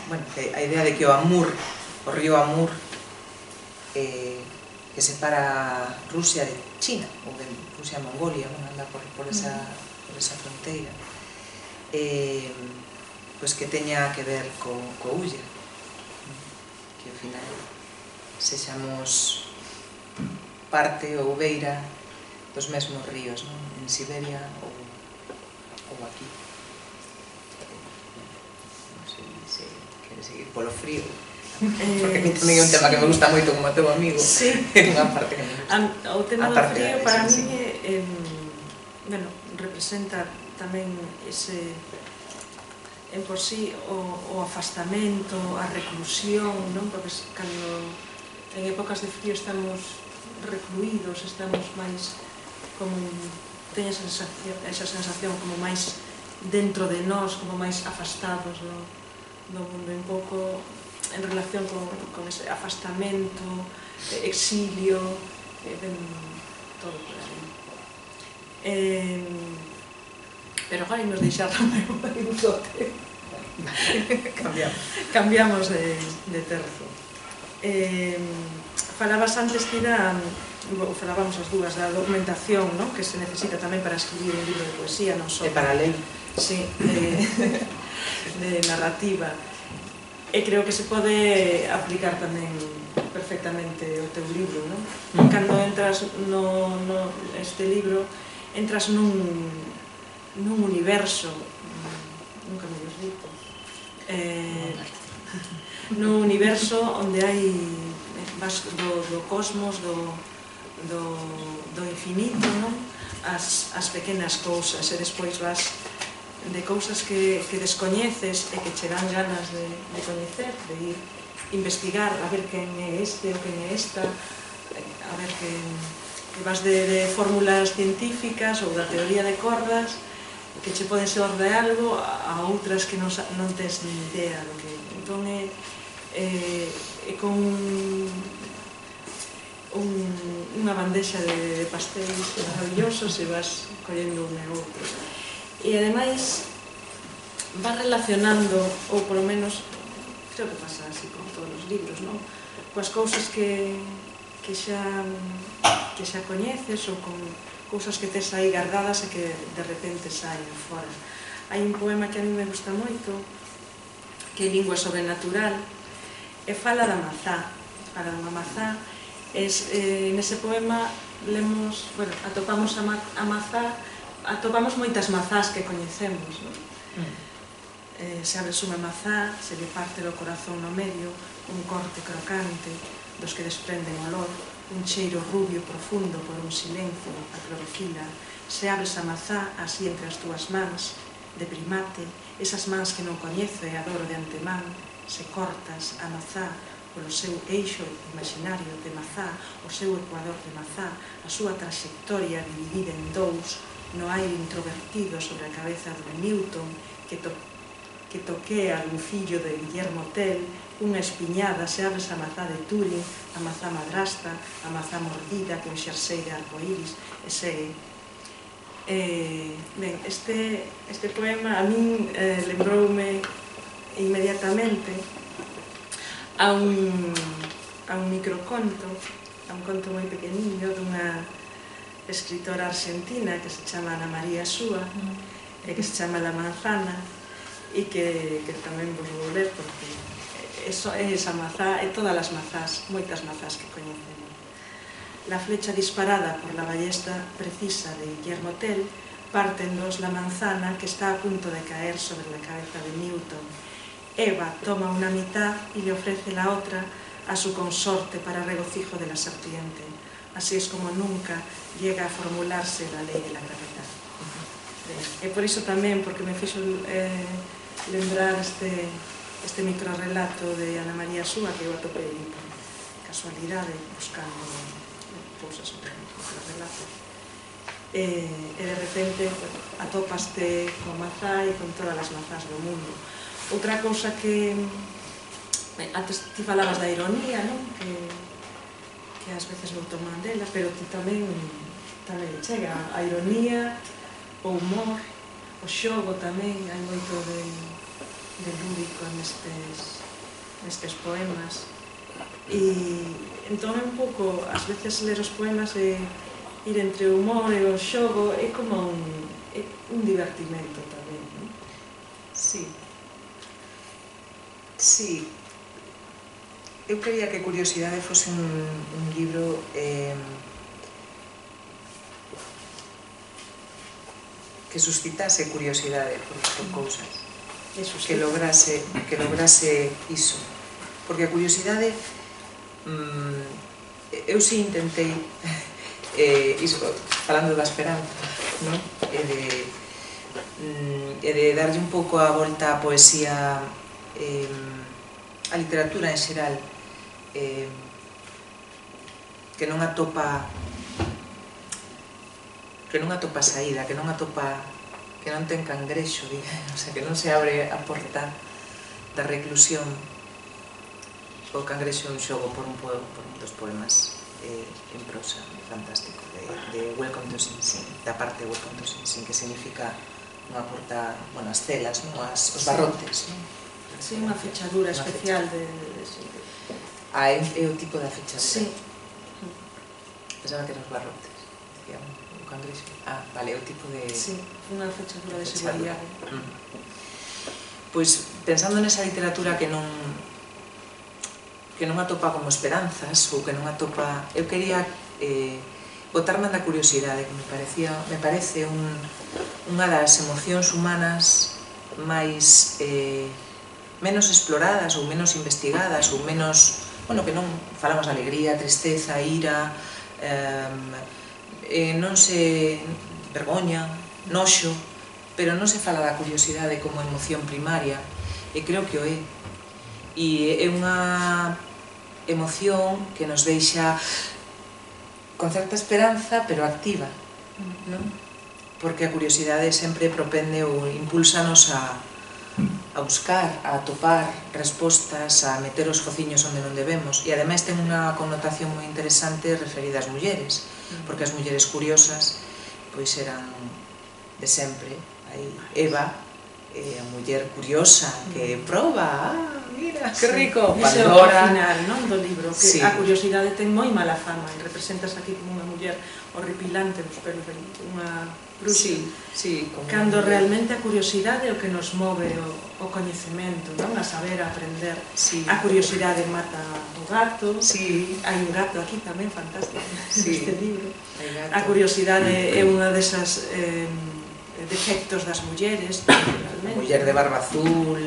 Bueno, a idea de que o río Amur, que separa Rusia de China, ou de Rusia a Mongolia, anda por esa fronteira, pois que teña que ver co Ulla, que ao final sexamos parte ou beira dos mesmos ríos, en Siberia ou aquí. Non sei se quere seguir polo frío, porque a mí tamén é un tema que me gusta moito como a teu amigo. Sí. É unha parte que me gusta. O tema do frío para mí representa tamén ese en por sí o afastamento, a reclusión, non? Porque cando en épocas de frío estamos recluídos, estamos máis como teña esa sensación como máis dentro de nós, como máis afastados do mundo, un pouco en relación con ese afastamento, exilio, todo por aí. Pero agora imos deixar o meu anecdote. Cambiamos de terzo. Falabas antes que falábamos as dúas da documentación, que se necesita tamén para escribir un libro de poesía, non só. E para ler. Sí, de narrativa. E creo que se pode aplicar tamén perfectamente o teu libro, non? Cando entras no este libro, entras nun universo, nunca me dios dito, nun universo onde hai vas do cosmos, do infinito, non? As pequenas cousas, e despois vas de cousas que descoñeces e que che dan ganas de coñecer, de ir investigar, a ver quen é este ou quen é esta, a ver que vas de fórmulas científicas ou da teoría de cordas que che poden ser de algo a outras que non tes ni idea do que... Entón é con unha bandexa de pastéis maravillosos e vas collendo un e outro. E ademais vas relacionando, ou polo menos creo que pasa así con todos os libros, non? Coas cousas que xa coñeces ou con cousas que tes aí guardadas e que de repente saen fora. Hai un poema que a mí me gusta moito, que é Lingua sobrenatural, e fala da mazá. Fala da mazá. Nese poema lemos, bueno, atopamos a mazá, atopamos moitas mazás que coñecemos, non? Se abres unha mazá, se lle parte o corazón no medio, un corte crocante, dos que desprenden olor, un cheiro rubio profundo por un silencio, a clorofila. Se abres a mazá así entre as túas mans, de primate, esas mans que non coñezo e adoro de antemán, se cortas a mazá polo seu eixo imaginario de mazá, o seu ecuador de mazá, a súa traxectoria dividida en dous, no aire introvertido sobre a cabeza de Newton, que toquea un fillo de Guillermo Tell, unha espiñada, se abres a mazá de Turing, a mazá madrasta, a mazá mordida, que un xersei de arcoíris, e segue. Ben, este poema a min lembroume inmediatamente a un microconto, a un conto moi pequeniño dunha escritora argentina que se chama Ana María Súa e que se chama La Manzana, e que tamén vos vou ler porque é esa mazá e todas as mazás, moitas mazás que coñecemos. La flecha disparada por la ballesta precisa de Guillermo Tell parte en dos la manzana que está a punto de caer sobre la cabeza de Newton. Eva toma una mitad y le ofrece la otra a su consorte para regocijo de la serpiente. Así es como nunca llega a formularse la ley de la gravedad. E por iso tamén, porque me fixo lembrar este microrelato de Ana María Súa que eu atopei por casualidade buscando cousas sobre microrelatos e de repente atopaste con mazá e con todas as mazás do mundo. Outra cousa que antes ti falabas da ironía, non? Que ás veces non toman dela, pero ti tamén chega a ironía, o humor, o xogo tamén, hai moito de lúdico nestes poemas. E entón un pouco, ás veces ler os poemas e ir entre o humor e o xogo é como un divertimento tamén, non? Sí. Sí. Eu quería que Curiosidade fose un libro que suscitase curiosidade por cousas, que lograse iso, porque a curiosidade eu si intentei falando da esperanza, non? E de darlle un pouco a volta á poesía, a literatura en xeral, que non atopa saída, que non ten cangrexo, o sea, que non se abre a porta da reclusión. O cangrexo é un xogo por un dos poemas en prosa fantástico de Welcome to Sing Sing, da parte de Welcome to Sing Sing, que significa unha porta, bueno, as celas, os barrotes. Sí, unha fechadura especial de... É o tipo da fechadura. Sí. Pensaba que eran os barrotes. Cangrexo. Vale, o tipo de... Sí, unha fechadura de seguridade. Pois, pensando nesa literatura que non atopa como esperanzas, ou que non atopa... Eu quería botarme da curiosidade, que me parece unha das emocións humanas máis menos exploradas ou menos investigadas ou menos... Bueno, que non falamos de alegría, tristeza, ira... non se vergoña, noxo, pero non se fala da curiosidade como emoción primaria, e creo que o é. E é unha emoción que nos deixa con certa esperanza, pero activa, non? porque a curiosidade sempre propende ou impúlsanos a buscar, a atopar respostas, a meter os fociños onde non debemos, e ademais ten unha connotación moi interesante referida ás mulleres, porque as mulleres curiosas pois eran de sempre, aí Eva, a muller curiosa que proba, mira, que rico, Ese é o final, non, do libro, que a curiosidade ten moi mala fama, e representas aquí como unha muller horripilante dos pelos de unha bruxa, cando realmente a curiosidade é o que nos move o coñecemento, non? A saber, a aprender. A curiosidade mata o gato, hai un gato aquí tamén fantástico neste libro. A curiosidade é unha desas defectos das mulleres, a muller de barba azul,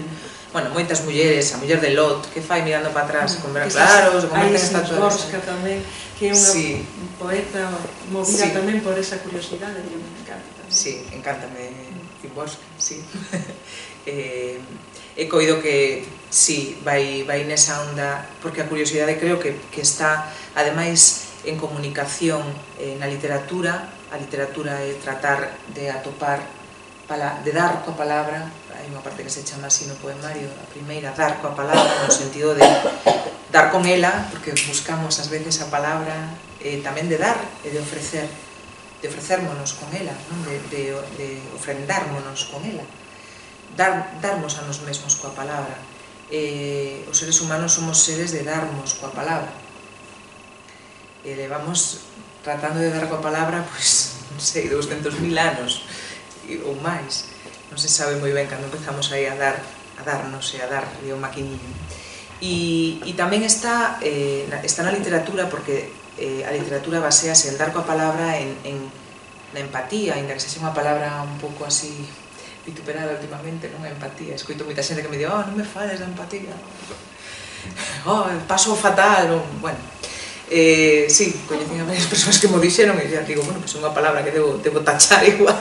bueno, moitas mulleres, a muller de Lot, que fai mirando para atrás con veras claros, se converte en estatuas. Borska tamén, que é unha poeta movida tamén por esa curiosidade, que me encanta tamén. Sí, encántame Borska, sí. He coido que, sí, vai nesa onda, porque a curiosidade creo que está, ademais, en comunicación na literatura. A literatura é tratar de atopar, de dar coa palabra. Hai unha parte que se chama así no poemario, a primeira, dar coa palabra, no sentido de dar con ela, porque buscamos ás veces a palabra, tamén de dar e de ofrecer, de ofrecérmonos con ela, de ofrendármonos con ela, darmos a nos mesmos coa palabra. Os seres humanos somos seres de darmos coa palabra. Levamos tratando de dar coa palabra, pois, non sei, 200.000 anos ou máis. Non se sabe moi ben cando empezamos aí a darnos e a darle o maquiniño. E tamén está na literatura, porque a literatura basease en dar coa palabra na empatía, ainda que sexa unha palabra un pouco así vituperada últimamente, non? A empatía. Escoito moita xente que me di, non me fales da empatía, paso fatal, bueno. Sí, coñecín a varias persoas que mo dixeron e xa digo, bueno, pois é unha palabra que debo tachar igual,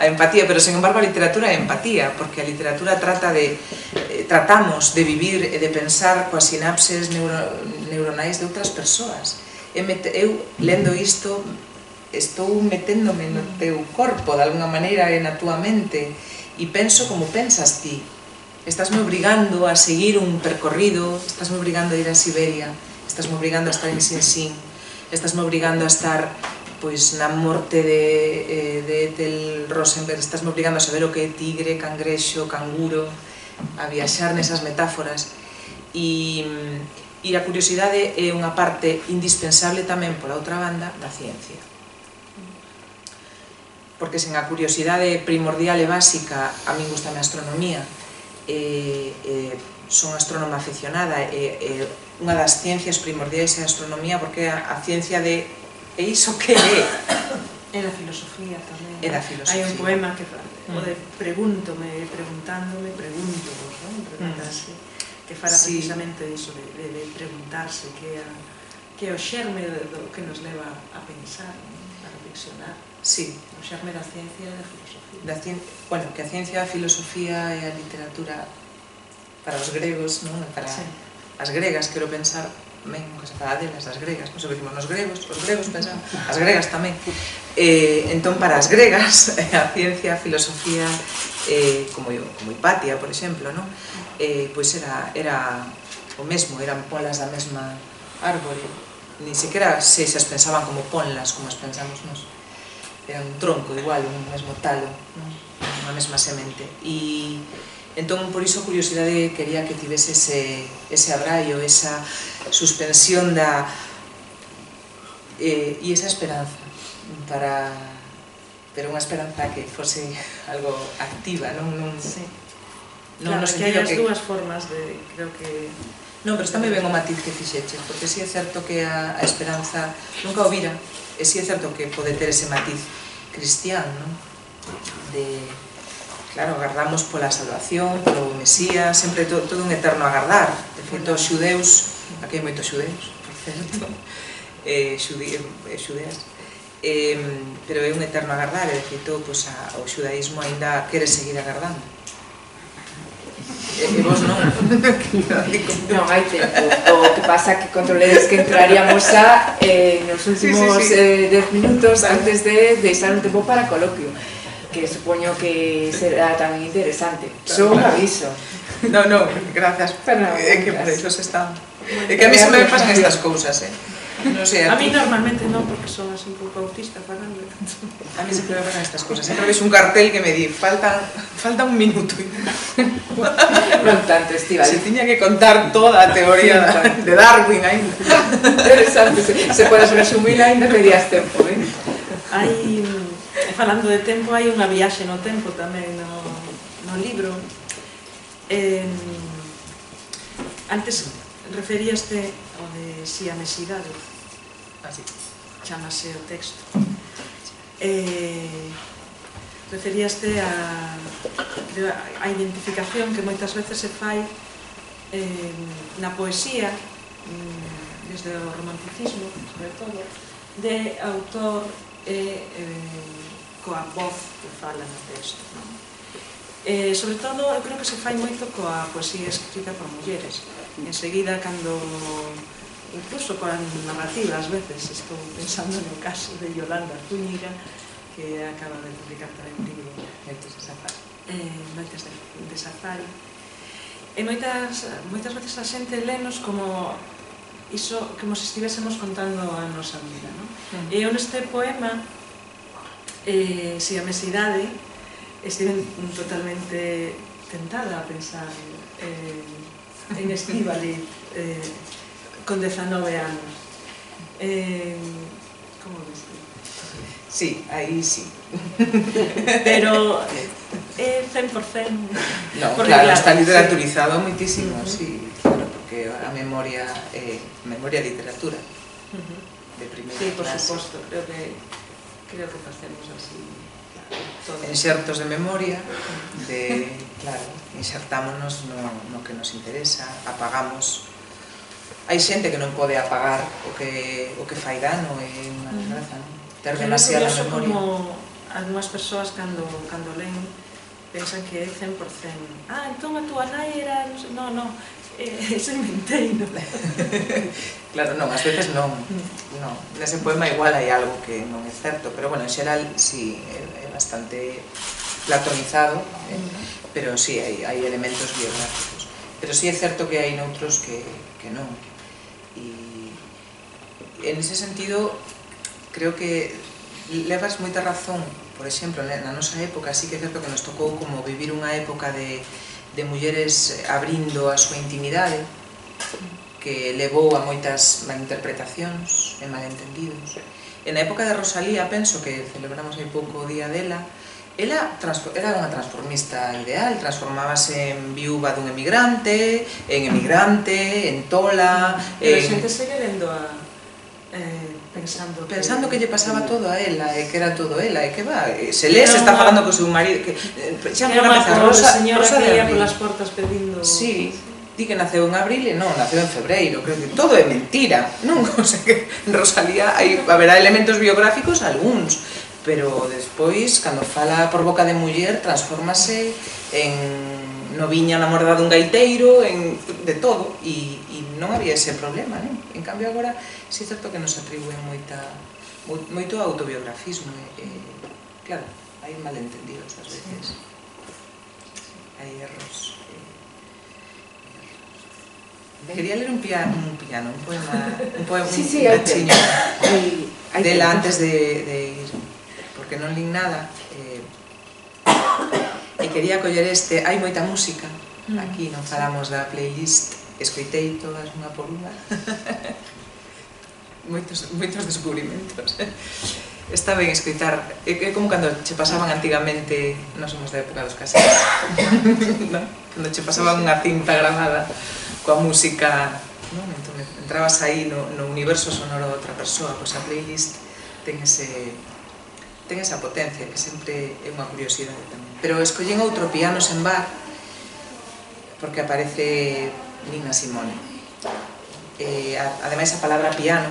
a empatía, pero sen embargo a literatura é empatía, porque a literatura tratamos de vivir e de pensar coas sinapses neuronais de outras persoas. Eu, lendo isto, estou meténdome no teu corpo, de alguna maneira, e na túa mente, e penso como pensas ti. Estásme obrigando a seguir un percorrido, estásme obrigando a ir a Siberia, estásme obrigando a estar en Sinsin, estásme obrigando a estar pois na morte de Ethel Rosenberg, estásme obrigando a saber o que é tigre, cangrexo, canguro, a viaxar nesas metáforas. E a curiosidade é unha parte indispensable tamén, pola outra banda, da ciencia. Porque sen a curiosidade primordial e básica, a min gustame a astronomía, son astrónoma aficionada, unha das ciencias primordiais é a astronomía, porque a ciencia de iso que é. É da filosofía tamén. É da filosofía. Hai un poema que o de preguntándome, pregúntovos, non? Preguntarse, que fala precisamente iso, de preguntarse, que é o xerme do que nos leva a pensar, a reflexionar. Sí. O xerme da ciencia e da filosofía. Bueno, que a ciencia, a filosofía e a literatura para os gregos, non? Para as gregas, quero pensar, tamén, nunca se fala delas, das gregas, non se decimos os gregos pensan, as gregas tamén. Entón, para as gregas, a ciencia, a filosofía, como Hipatia, por exemplo, non? Pois era o mesmo, eran polas da mesma árbore, ni sequera se as pensaban como ponlas, como as pensamos nós. Era un tronco igual, un mesmo talo, unha mesma semente. E entón, por iso, a curiosidade quería que tivese ese abraio, esa suspensión e esa esperanza, pero unha esperanza que fose algo activa, non? Claro, que hai as dúas formas de, creo que... Non, pero está moi ben o matiz que fixeches, porque si é certo que a esperanza nunca o vira, e si é certo que pode ter ese matiz cristián, non? Claro, agardamos pola salvación, polo Mesías, sempre todo un eterno agardar. De feito, os xudeus, aquí hai moitos xudeus, por certo, xudeas, pero é un eterno agardar, e de feito, o xudaísmo ainda quere seguir agardando. E vos non? Non, hai tempo. O que pasa que controledes que entraríamos nos últimos 10 minutos antes de deixar un tempo para coloquio. que supoño que será tamén interesante. Só un aviso. No, gracias. É que por eso se está... É que a mí se me pasan estas cousas, non sei, a mí normalmente non, porque son así un pouco autista falando. A mí sempre me pasan estas cousas. Sempre ves un cartel que me di, falta un minuto. Non tanto, Estíbaliz. Se tiña que contar toda a teoría de Darwin aí. Interesante, se podes resumir ainda pedías tempo, Hai, falando de tempo, hai unha viaxe no tempo tamén no libro. Antes referíaste ao de siamesidade, chamase o texto. Referíaste a identificación que moitas veces se fai na poesía, desde o romanticismo, sobre todo, de autor e coa voz que fala no texto. Sobre todo, eu creo que se fai moito coa poesía escrita por mulleres. Enseguida, cando, incluso coa narrativa, ás veces, estou pensando no caso de Yolanda Zúñiga, que acaba de publicar tamén un libro, Noites de Safari. E moitas veces a xente lenos como iso, como se estivésemos contando a nosa vida, non? E neste poema, siamesidade, estive totalmente tentada a pensar en Estíbaliz con 19 anos. Como ves? Sí, aí sí. Pero é 100%... No, claro, está literaturizado moitísimo, sí, claro, porque a memoria é literatura de primeira clase. Sí, por suposto, creo que facemos así. Enxertos de memoria, claro, inxertámonos no que nos interesa, apagamos. Hai xente que non pode apagar o que fai dano, é unha desgraza, non? Ter demasiada memoria. Como algunhas persoas cando len pensan que é 100%. Entón a túa nai era... Non, ese menteiro. Claro, non, ás veces non. Nese poema igual hai algo que non é certo, pero bueno, en xeral sí, é bastante platonizado, pero sí, hai elementos biográficos. Pero sí é certo que hai noutros que non. E en ese sentido, creo que levas moita razón, por exemplo, na nosa época, sí que é certo que nos tocou como vivir unha época de mulleres abrindo a súa intimidade, que levou a moitas malinterpretacións e malentendidos. En a época de Rosalía, penso que celebramos hai pouco o día dela, ela era unha transformista ideal, transformábase en viúva dun emigrante, en tola... Pero a xente segue lendo pensando que lle pasaba todo a ela, e que era todo ela, e que va, se lê, se está falando co seu marido, que xa non empeza Rosa de Abril polas portas pedindo... Sí, di que naceu en abril e non, naceu en febreiro, creo que todo é mentira, non? O sea que en Rosalía haberá elementos biográficos algúns, pero despois, cando fala por boca de muller, transfórmase en noviña namorada dun gaiteiro, de todo, e non había ese problema, non? En cambio agora, sí é certo que nos atribuen moito autobiografismo, claro, hai malentendidos ás veces, hai erros. Quería ler un poema chiño dela antes de ir, porque non lin nada, e quería coller hai moita música, aquí non falamos da playlist, escoitei todas unha por unha, moitos descubrimentos. Está ben escoitar, é como cando che pasaban antigamente, non somos da época dos casetes, cando che pasaban unha cinta grabada coa música, entón entrabas aí no universo sonoro de outra persoa, pois a playlist ten esa potencia, que sempre é unha curiosidade tamén. Pero escollen outro, Pianos en Bar, porque aparece Nina Simone. Ademais, a palabra piano,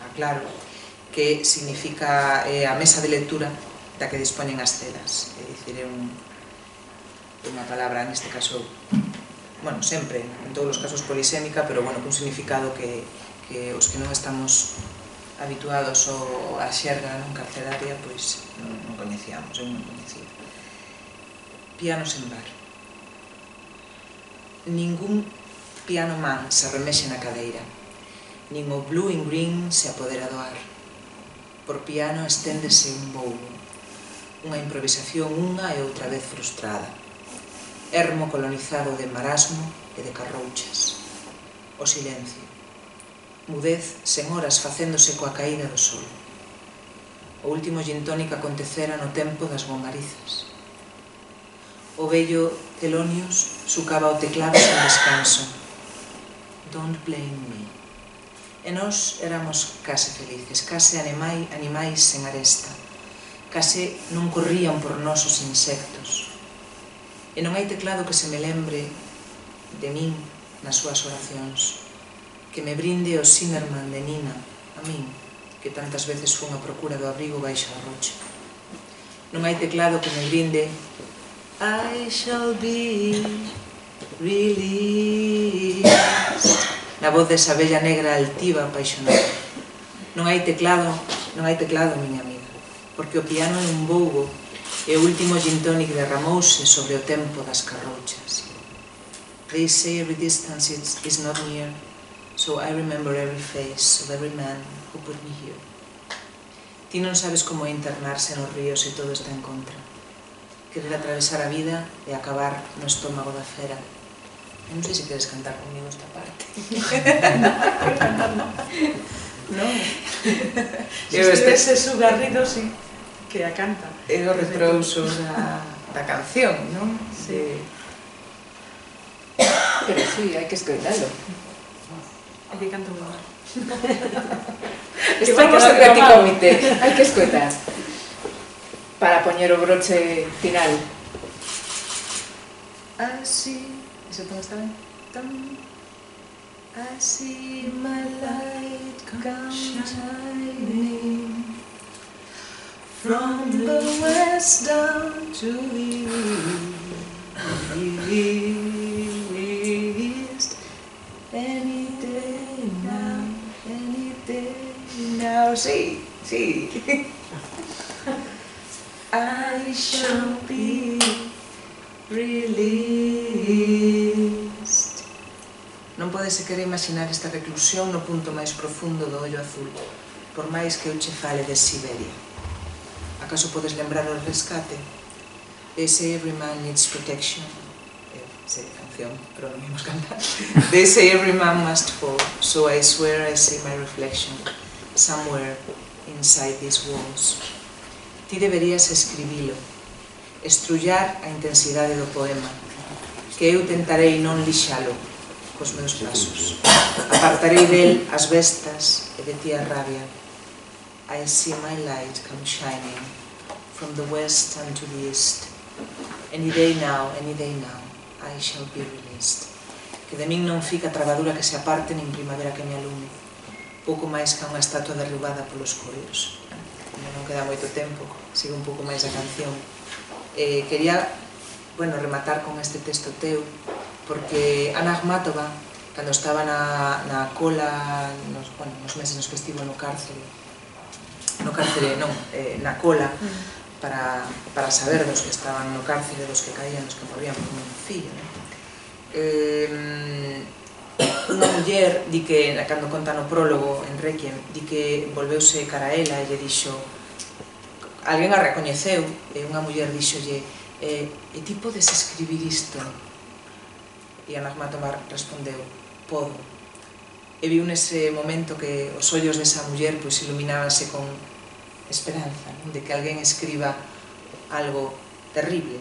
aclaro, que significa a mesa de lectura da que dispoñen as celas. É dicir, é unha palabra, neste caso, bueno, sempre, en todos os casos polisémica, pero bueno, cun significado que os que non estamos habituados á xerga non carcelaria, pois non coñecíamos, eu non coñecía. Piano sen bar. Ningún piano man se remexe na cadeira, nin o blue and green se apodera do ar. Por piano esténdese un voulo, unha improvisación unha e outra vez frustrada, ermo colonizado de marasmo e de carrouchas. O silencio, mudez sen horas facéndose coa caída do sol. O último gin tónic acontecera no tempo das bomarizas. O vello Thelonious sucaba o teclado sen descanso. Don't blame me. E nós éramos case felices, case animais sen aresta, case non corrían por nosos insectos. E non hai teclado que se me lembre de min nas súas oracións, que me brinde o Zimmermann de Nina, a min, que tantas veces fun a procura do abrigo baixo a rocha. Non hai teclado que me brinde I shall be released, na voz desa bella negra altiva apaixonada. Non hai teclado, miña amiga, porque o piano é un vougo e o último gin tónic derramouse sobre o tempo das carrouchas. They say every distance is not near, so I remember every face of every man who put me here. Ti non sabes como internarse nos ríos se todo está en contra. Querer atravesar a vida e acabar no estómago da fera. Eu non sei se queres cantar comigo esta parte. Non? Se estivese su Garrido, sí, que a canta. É o reprouso da canción, non? Sí. Pero sí, hai que escoitalo. É que canto moi mal. Estamos en petit comité, hai que escoitar. Para poñer o broche final. Así, iso todo está ben? I see my light come shining from the west down to the east. Any day now, sí. I shall be released. Non podes sequer imaginar esta reclusión no punto máis profundo do ollo azul, por máis que eu che fale de Siberia. Acaso podes lembrar o rescate? They say every man needs protection. Sei canción, pero non imos cantar. They say every man must fall, so I swear I see my reflection somewhere inside these walls. Ti deberías escribilo, estrullar a intensidade do poema, que eu tentarei non lixalo cos meus pasos. Apartarei del as bestas e de ti a rabia. I see my light come shining from the west and to the east. Any day now, I shall be released. Que de min non fica trabadura que se aparte nin primavera que me alume. Pouco máis que unha estatua derrubada polos coios. Non queda moito tempo, sigo un pouco máis a canción. Quería, rematar con este texto teu, porque Ana Akhmatova, cando estaba na cola, nos meses nos que estivo na cola, para saber dos que estaban no cárcere, dos que caían, dos que morían por un fillo, unha muller, di que, cando conta no prólogo en Requiem, di que volveuse cara a ela e lle dixo, alguén a recoñeceu, e unha muller dixolle, e ti podes escribir isto? E Ana Akhmatova respondeu, podo. E viu nese momento que os ollos desa muller iluminábanse con esperanza, de que alguén escriba algo terrible.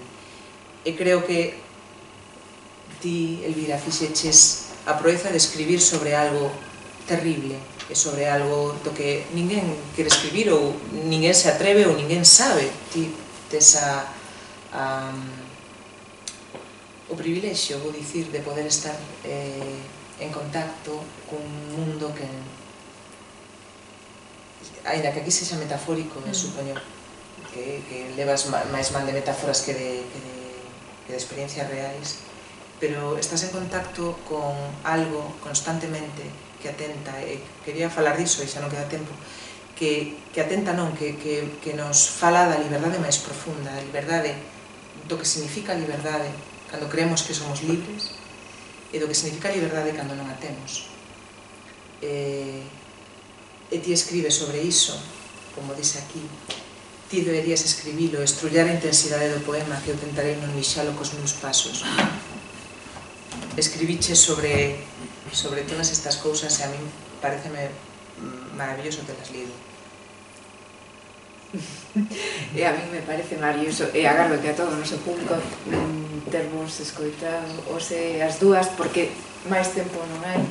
E creo que ti, Elvira, fixeches a proeza de escribir sobre algo terrible e sobre algo do que ninguén quere escribir ou ninguén se atreve ou ninguén sabe. Ti tes o privilexio, vou dicir, de poder estar en contacto cun mundo que, aínda que aquí sexa metafórico, supoño que levas máis man de metáforas que de experiencias reais, pero estás en contacto con algo constantemente atenta, quería falar diso e xa non queda tempo, que atenta non, que nos fala da liberdade máis profunda, da liberdade, do que significa a liberdade cando creemos que somos libres e do que significa a liberdade cando non a temos. E ti escribes sobre iso, como dice aquí, ti deberías escribilo, estrullar a intensidade do poema que eu tentarei non lixalo cos meus pasos. Escribiche sobre todas estas cousas e a mí pareceme maravilloso telas lido. E a mí me parece maravilloso, e agardo que a todo o noso público termos escoitado as dúas, porque máis tempo non hai.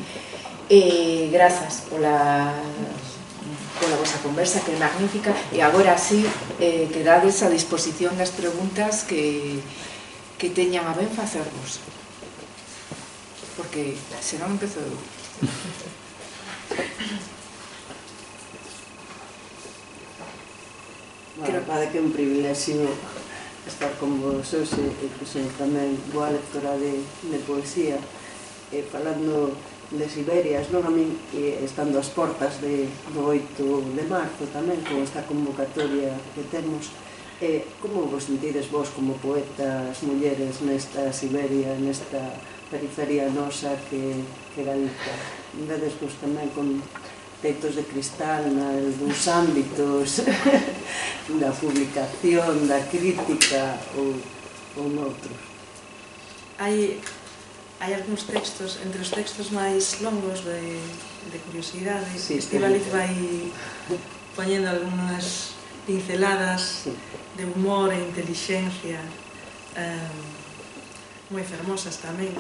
Grazas pola vosa conversa, que é magnífica, e agora sí, quedades a disposición das preguntas que teñan a ben facervos, porque senón empezo eu. Para que é un privilexio estar con vos hoxe, que son tamén boa lectora de poesía, falando de Siberias, non? A min, estando ás portas do 8 de marzo tamén, con esta convocatoria que temos, como vos sentides vos como poetas, mulleres, nesta Siberia, nesta periferia nosa que Galicia? Vedes vos tamén con Teitos de Cristal nos ámbitos da publicación, da crítica ou noutros? Hai algúns textos, entre os textos máis longos de curiosidade, Estíbaliz vai poñendo algunhas pinceladas de humor e intelixencia moi fermosas tamén.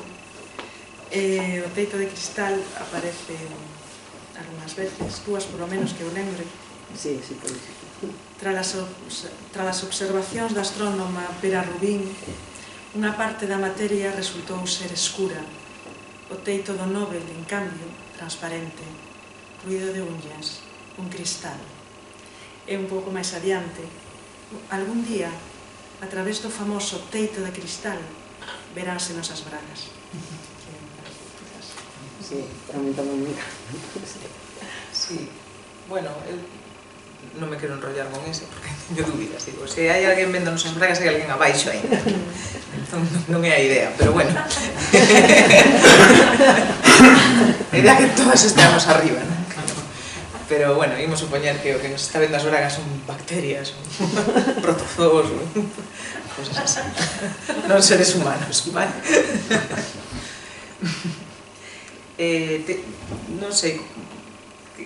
O Teito de Cristal aparece algunhas veces, dúas por lo menos que eu lembre. Sí, por iso. Tras as observacións da astrónoma Vera Rubín, unha parte da materia resultou ser escura. O teito do Nobel, en cambio, transparente, ruído de unhas, un cristal. E un pouco máis adiante, algún día, a través do famoso teito de cristal, veránse nosas bragas. Sí, tamén me encanta. Sí, bueno, eu non me quero enrollar con ese porque teño dúbidas, digo, se hai alguén vendo nosas bragas hai alguén abaixo aí, entón non é a idea, pero bueno. A idea que todas estamos arriba, non? Pero bueno, imos supoñer que o que nos está vendo as bragas son bacterias, protozoos, cosas así, non seres humanos, vale? Non sei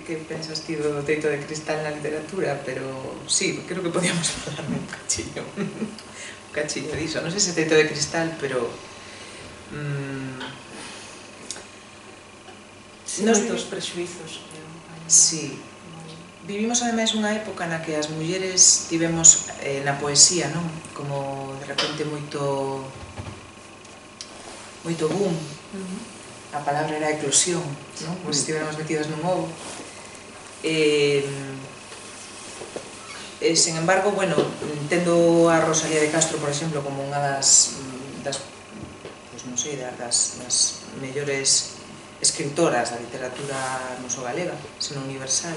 que pensas ti do Teito de Cristal na literatura, pero sí, creo que podíamos falar un cachiño diso. Non sei se Teito de Cristal, pero moitos prexuizos. Sí, vivimos ademais unha época na que as mulleres tivemos na poesía, non? Como de repente moito boom. A palabra era eclosión, non? Como se estiveramos metidas nun ovo. Sen embargo, bueno, entendo a Rosalía de Castro, por exemplo, como unha das non sei, das mellores escritoras da literatura non só galega, senón universal,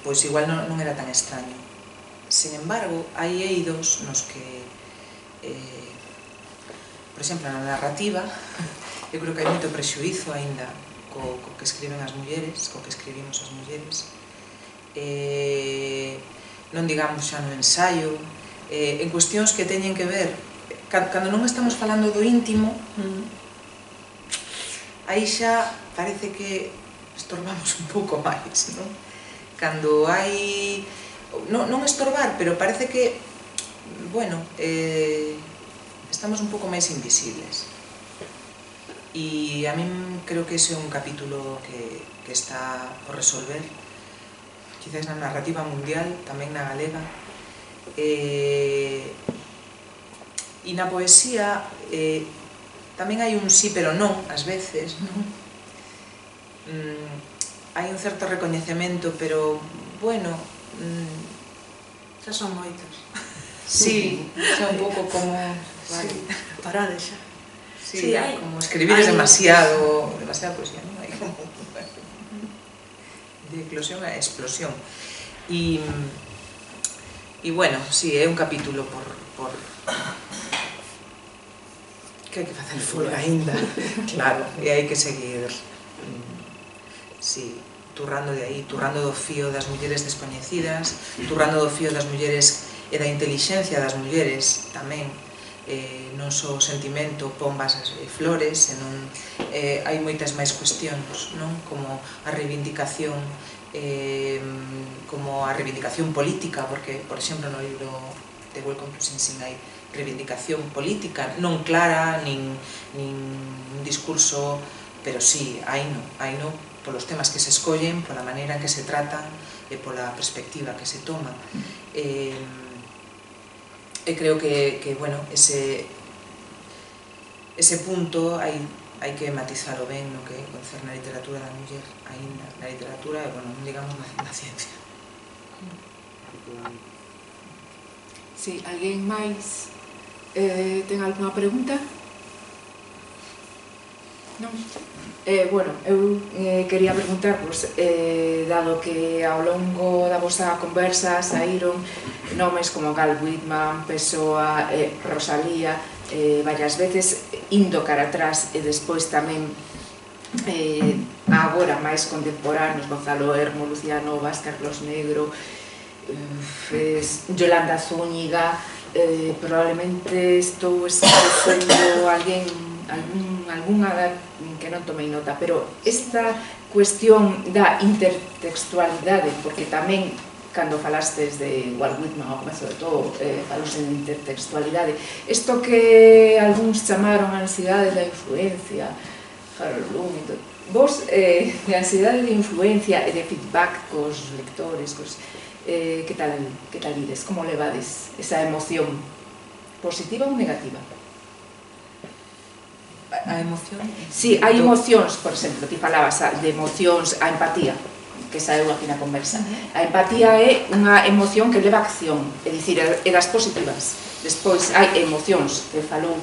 pois igual non era tan extraño. Sen embargo, hai eidos nos que, por exemplo, na narrativa, eu creo que hai moito prexuízo aínda co que escriben as mulleres, co que escribimos as mulleres, non digamos xa no ensaio, en cuestións que teñen que ver, cando non estamos falando do íntimo, aí xa parece que estorbamos un pouco máis, non? Cando hai, non estorbar, pero parece que, bueno, estamos un pouco máis invisibles. E a min creo que ese é un capítulo que está por resolver, quizás na narrativa mundial, tamén na galega, e na poesía tamén hai un sí pero non, ás veces, non? Hai un certo recoñecemento, pero, bueno, xa son moitos. sí, xa un pouco como... Sí, parade xa. Sí, como escribir es demasiada poesía, ¿no? Hay como de eclosión a explosión. Y bueno, sí, é un capítulo por que hai que facer folga aínda, claro, e hai que seguir turrando de aí, turrando do fío das mulleres descoñecidas, turrando do fío das mulleres e da intelixencia das mulleres tamén, non só sentimento, pombas e flores, senón hai moitas máis cuestións, non? Como a reivindicación política, porque, por exemplo, no libro de Welcome to Sing Sing hai reivindicación política, non clara, nin un discurso, pero sí, hai no, polos temas que se escollen, pola maneira en que se tratan e pola perspectiva que se toma. E creo que bueno, ese punto hai que matizalo ben no que concerne a literatura da muller, aínda, na literatura, e, bueno, digamos, na ciencia. Si, alguén máis ten algunha pregunta? Non? Bueno, eu quería preguntarvos, dado que ao longo da vosa conversa saíron nomes como Gal Whitman, Pessoa, Rosalía, varias veces indo cara atrás, e despois tamén agora máis contemporáneos, Gonzalo Hermo, Luciano Vaz, Carlos Negro, Yolanda Zúñiga, probablemente estou esquecendo algunha que non tomei nota, pero esta cuestión da intertextualidade, porque tamén cando falastes de Walt Whitman ao comezo de todo, falose de intertextualidade, isto que algúns chamaron a ansiedade da influencia, Harold Bloom, vos, de ansiedade de influencia e de feedback cos lectores, que tal ides? Como levades esa emoción? Positiva ou negativa? A emoción? Si, hai emocións, por exemplo, ti falabas de emocións, a empatía, que saeu aquí na conversa. A empatía é unha emoción que leva a acción, é dicir, é das positivas. Despois hai emocións que falou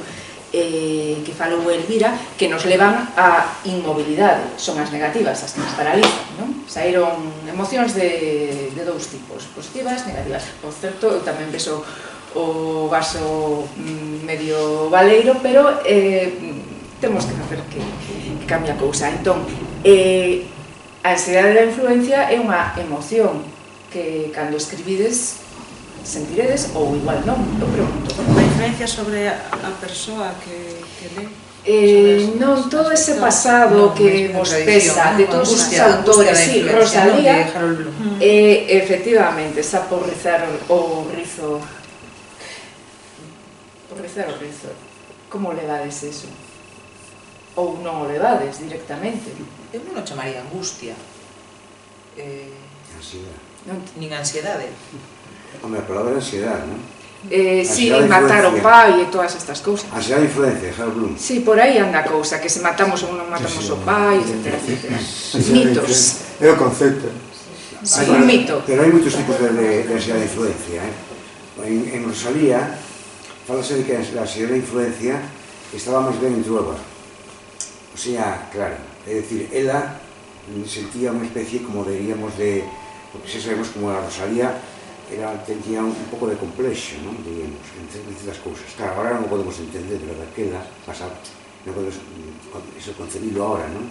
Elvira, que nos levan a inmobilidade, son as negativas, as que nos paralizan, non? Saíron emocións de dous tipos, positivas, negativas. Por certo, eu tamén beso o vaso medio baleiro, pero temos que facer que cambie a cousa. Entón, a ansiedade da influencia é unha emoción que cando escribides sentiredes ou igual non, eu pregunto. A influencia sobre a persoa que lee? Non, todo ese pasado que vos pesa, de todos os autores, sí, Rosalía, efectivamente, xa por rizar o rizo. Por rizar o rizo. Como levades eso? Ou non o levades directamente? Eu non o chamaría angustia. Ansiedade. Nin ansiedade. Hombre, a palabra ansiedade, non? Sí, matar o pai e todas estas cousas. Ansiedade de influencia, Harold Bloom. Sí, por aí anda a cousa, que se matamos ou non matamos o pai, etcétera, etcétera. Mitos. É o concepto. Sí, un mito. Pero hai moitos tipos de ansiedade de influencia. En Rosalía, falase de que a ansiedade de influencia estaba máis ben entrúa. O sea, claro, é dicir, ela sentía unha especie, como diríamos, de... Porque xa sabemos como a Rosalía tenía un pouco de complexo, non? Diríamos, entre das cousas. Claro, agora non o podemos entender, pero daquela, pasado, non podemos eso concebilo agora, non?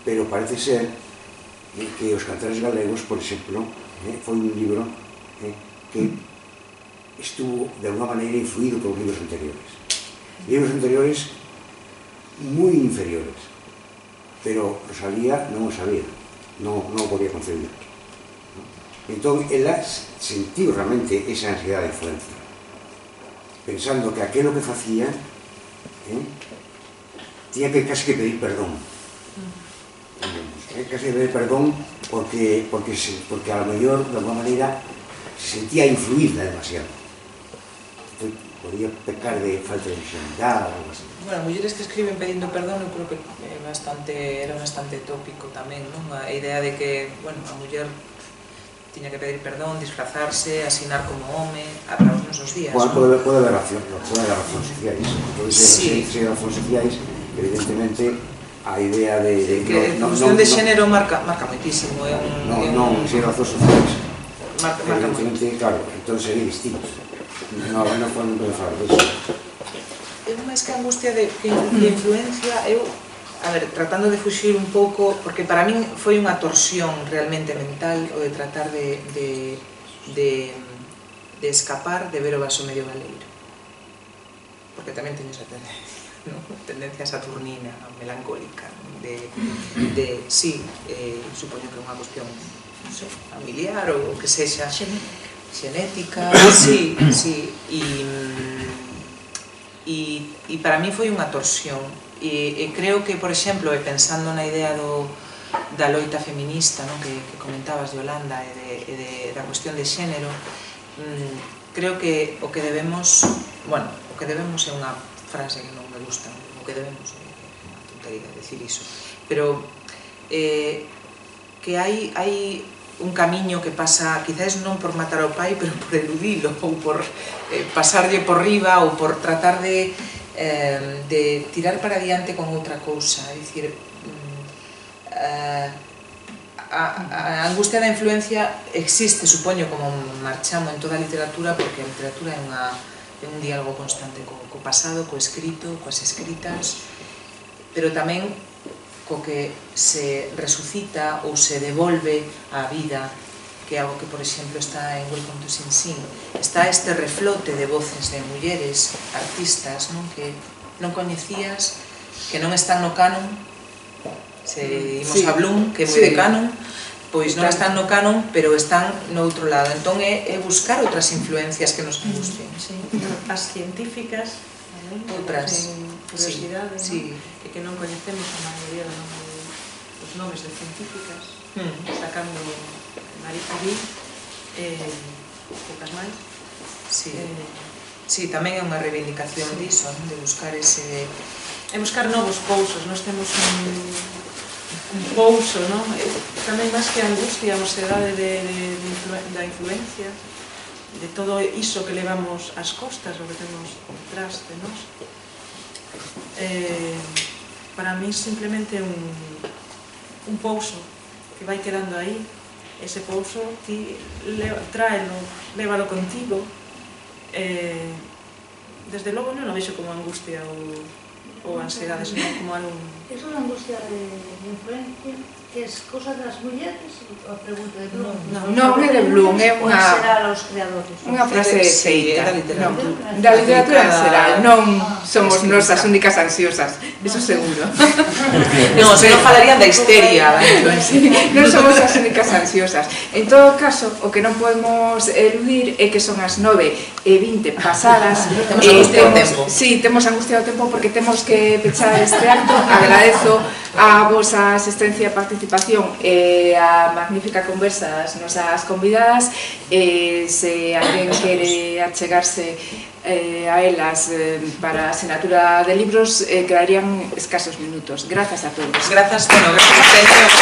Pero parece ser que Os Cantares Galegos, por exemplo, foi un libro que estuvo, de alguna maneira, influído por libros anteriores. Libros anteriores moi inferiores, pero Rosalía non o sabía, non o podía concebir. Entón, ela sentiu realmente esa ansiedade de influencia, pensando que aquilo que facía tiña que casi que pedir perdón. Casi pedir perdón porque a lo mellor, de alguna maneira, se sentía influída demasiado. Podía pecar de falta de virginidade ou algo así. Bueno, mulleres que escriben pedindo perdón, eu creo que era bastante tópico tamén, non? A idea de que, bueno, a muller tiña que pedir perdón, disfrazarse, asinar como home, para os nosos días. Pode haber razóns sociais. Se razóns sociais evidentemente a idea de que a cuestión de xénero marca moitísimo, non, se razóns sociais marca evidentemente, claro, entón sería distinto, non podemos pensar disso. Eu máis que a angustia de influencia, eu, a ver, tratando de fuxir un pouco, porque para min foi unha torsión realmente mental o de tratar de escapar de ver o vaso medio baleiro, porque tamén teño esa tendencia saturnina, melancólica, sí, supoño que é unha cuestión familiar ou que sexa xenética, sí, e para mí foi unha torsión, e creo que, por exemplo, pensando na idea da loita feminista que comentabas de Holanda e da cuestión de xénero, creo que o que debemos é unha frase que non me gusta, o que debemos é unha tontería decir iso, pero que hai un camiño que pasa, quizás non por matar ao pai, pero por eludilo, ou por pasarlle por riba, ou por tratar de tirar para diante con outra cousa, é dicir, a angustia da influencia existe, supoño, como marchamo en toda a literatura, porque a literatura é un diálogo constante co pasado, co escrito, coas escritas, pero tamén co que se resucita ou se devolve á vida, que é algo que, por exemplo, está en Welcome to Sing Sing. Está este reflote de voces de mulleres, artistas, que non coñecías, que non están no canon, se imos a Bloom, que é moi de canon, pois non están no canon, pero están no outro lado. Entón é buscar outras influencias que nos angustien. As científicas, outras curiosidades, que non coñecemos a maioría dos nomes de científicas, sacando Marie Curie, poucas máis. Sí, tamén é unha reivindicación diso, de buscar ese... É buscar novos pousos, nós temos un pouso, tamén máis que a angustia, a mocedade da influencia, de todo iso que levamos ás costas, o que temos detrás de nós. Para mí simplemente un pouso que vai quedando aí. Ese pouso ti tráelo, lévalo contigo. Desde logo non o vexo como angustia ou ansiedade, senón como algo... Eso é angustia de influencia, que é cosa das mulleres, a pregunta de Bloom. Non é de Bloom, é unha... Ou será os creadores? Unha frase feita. Da literatura en xeral, non somos nós as únicas ansiosas, eso seguro. Non, se non falarían da histeria. Non somos as únicas ansiosas. En todo caso, o que non podemos eludir é que son as 9:20 pasadas. Temos angustia do tempo. Sí, temos angustia do tempo porque temos que pechar este acto. Agradezo a vosa asistencia e participación e a magnífica conversa das nosas convidadas. Se alguén quere achegarse a elas para a asignatura de libros, quedarían escasos minutos. Grazas a todos. Grazas, bueno, grazas a todos.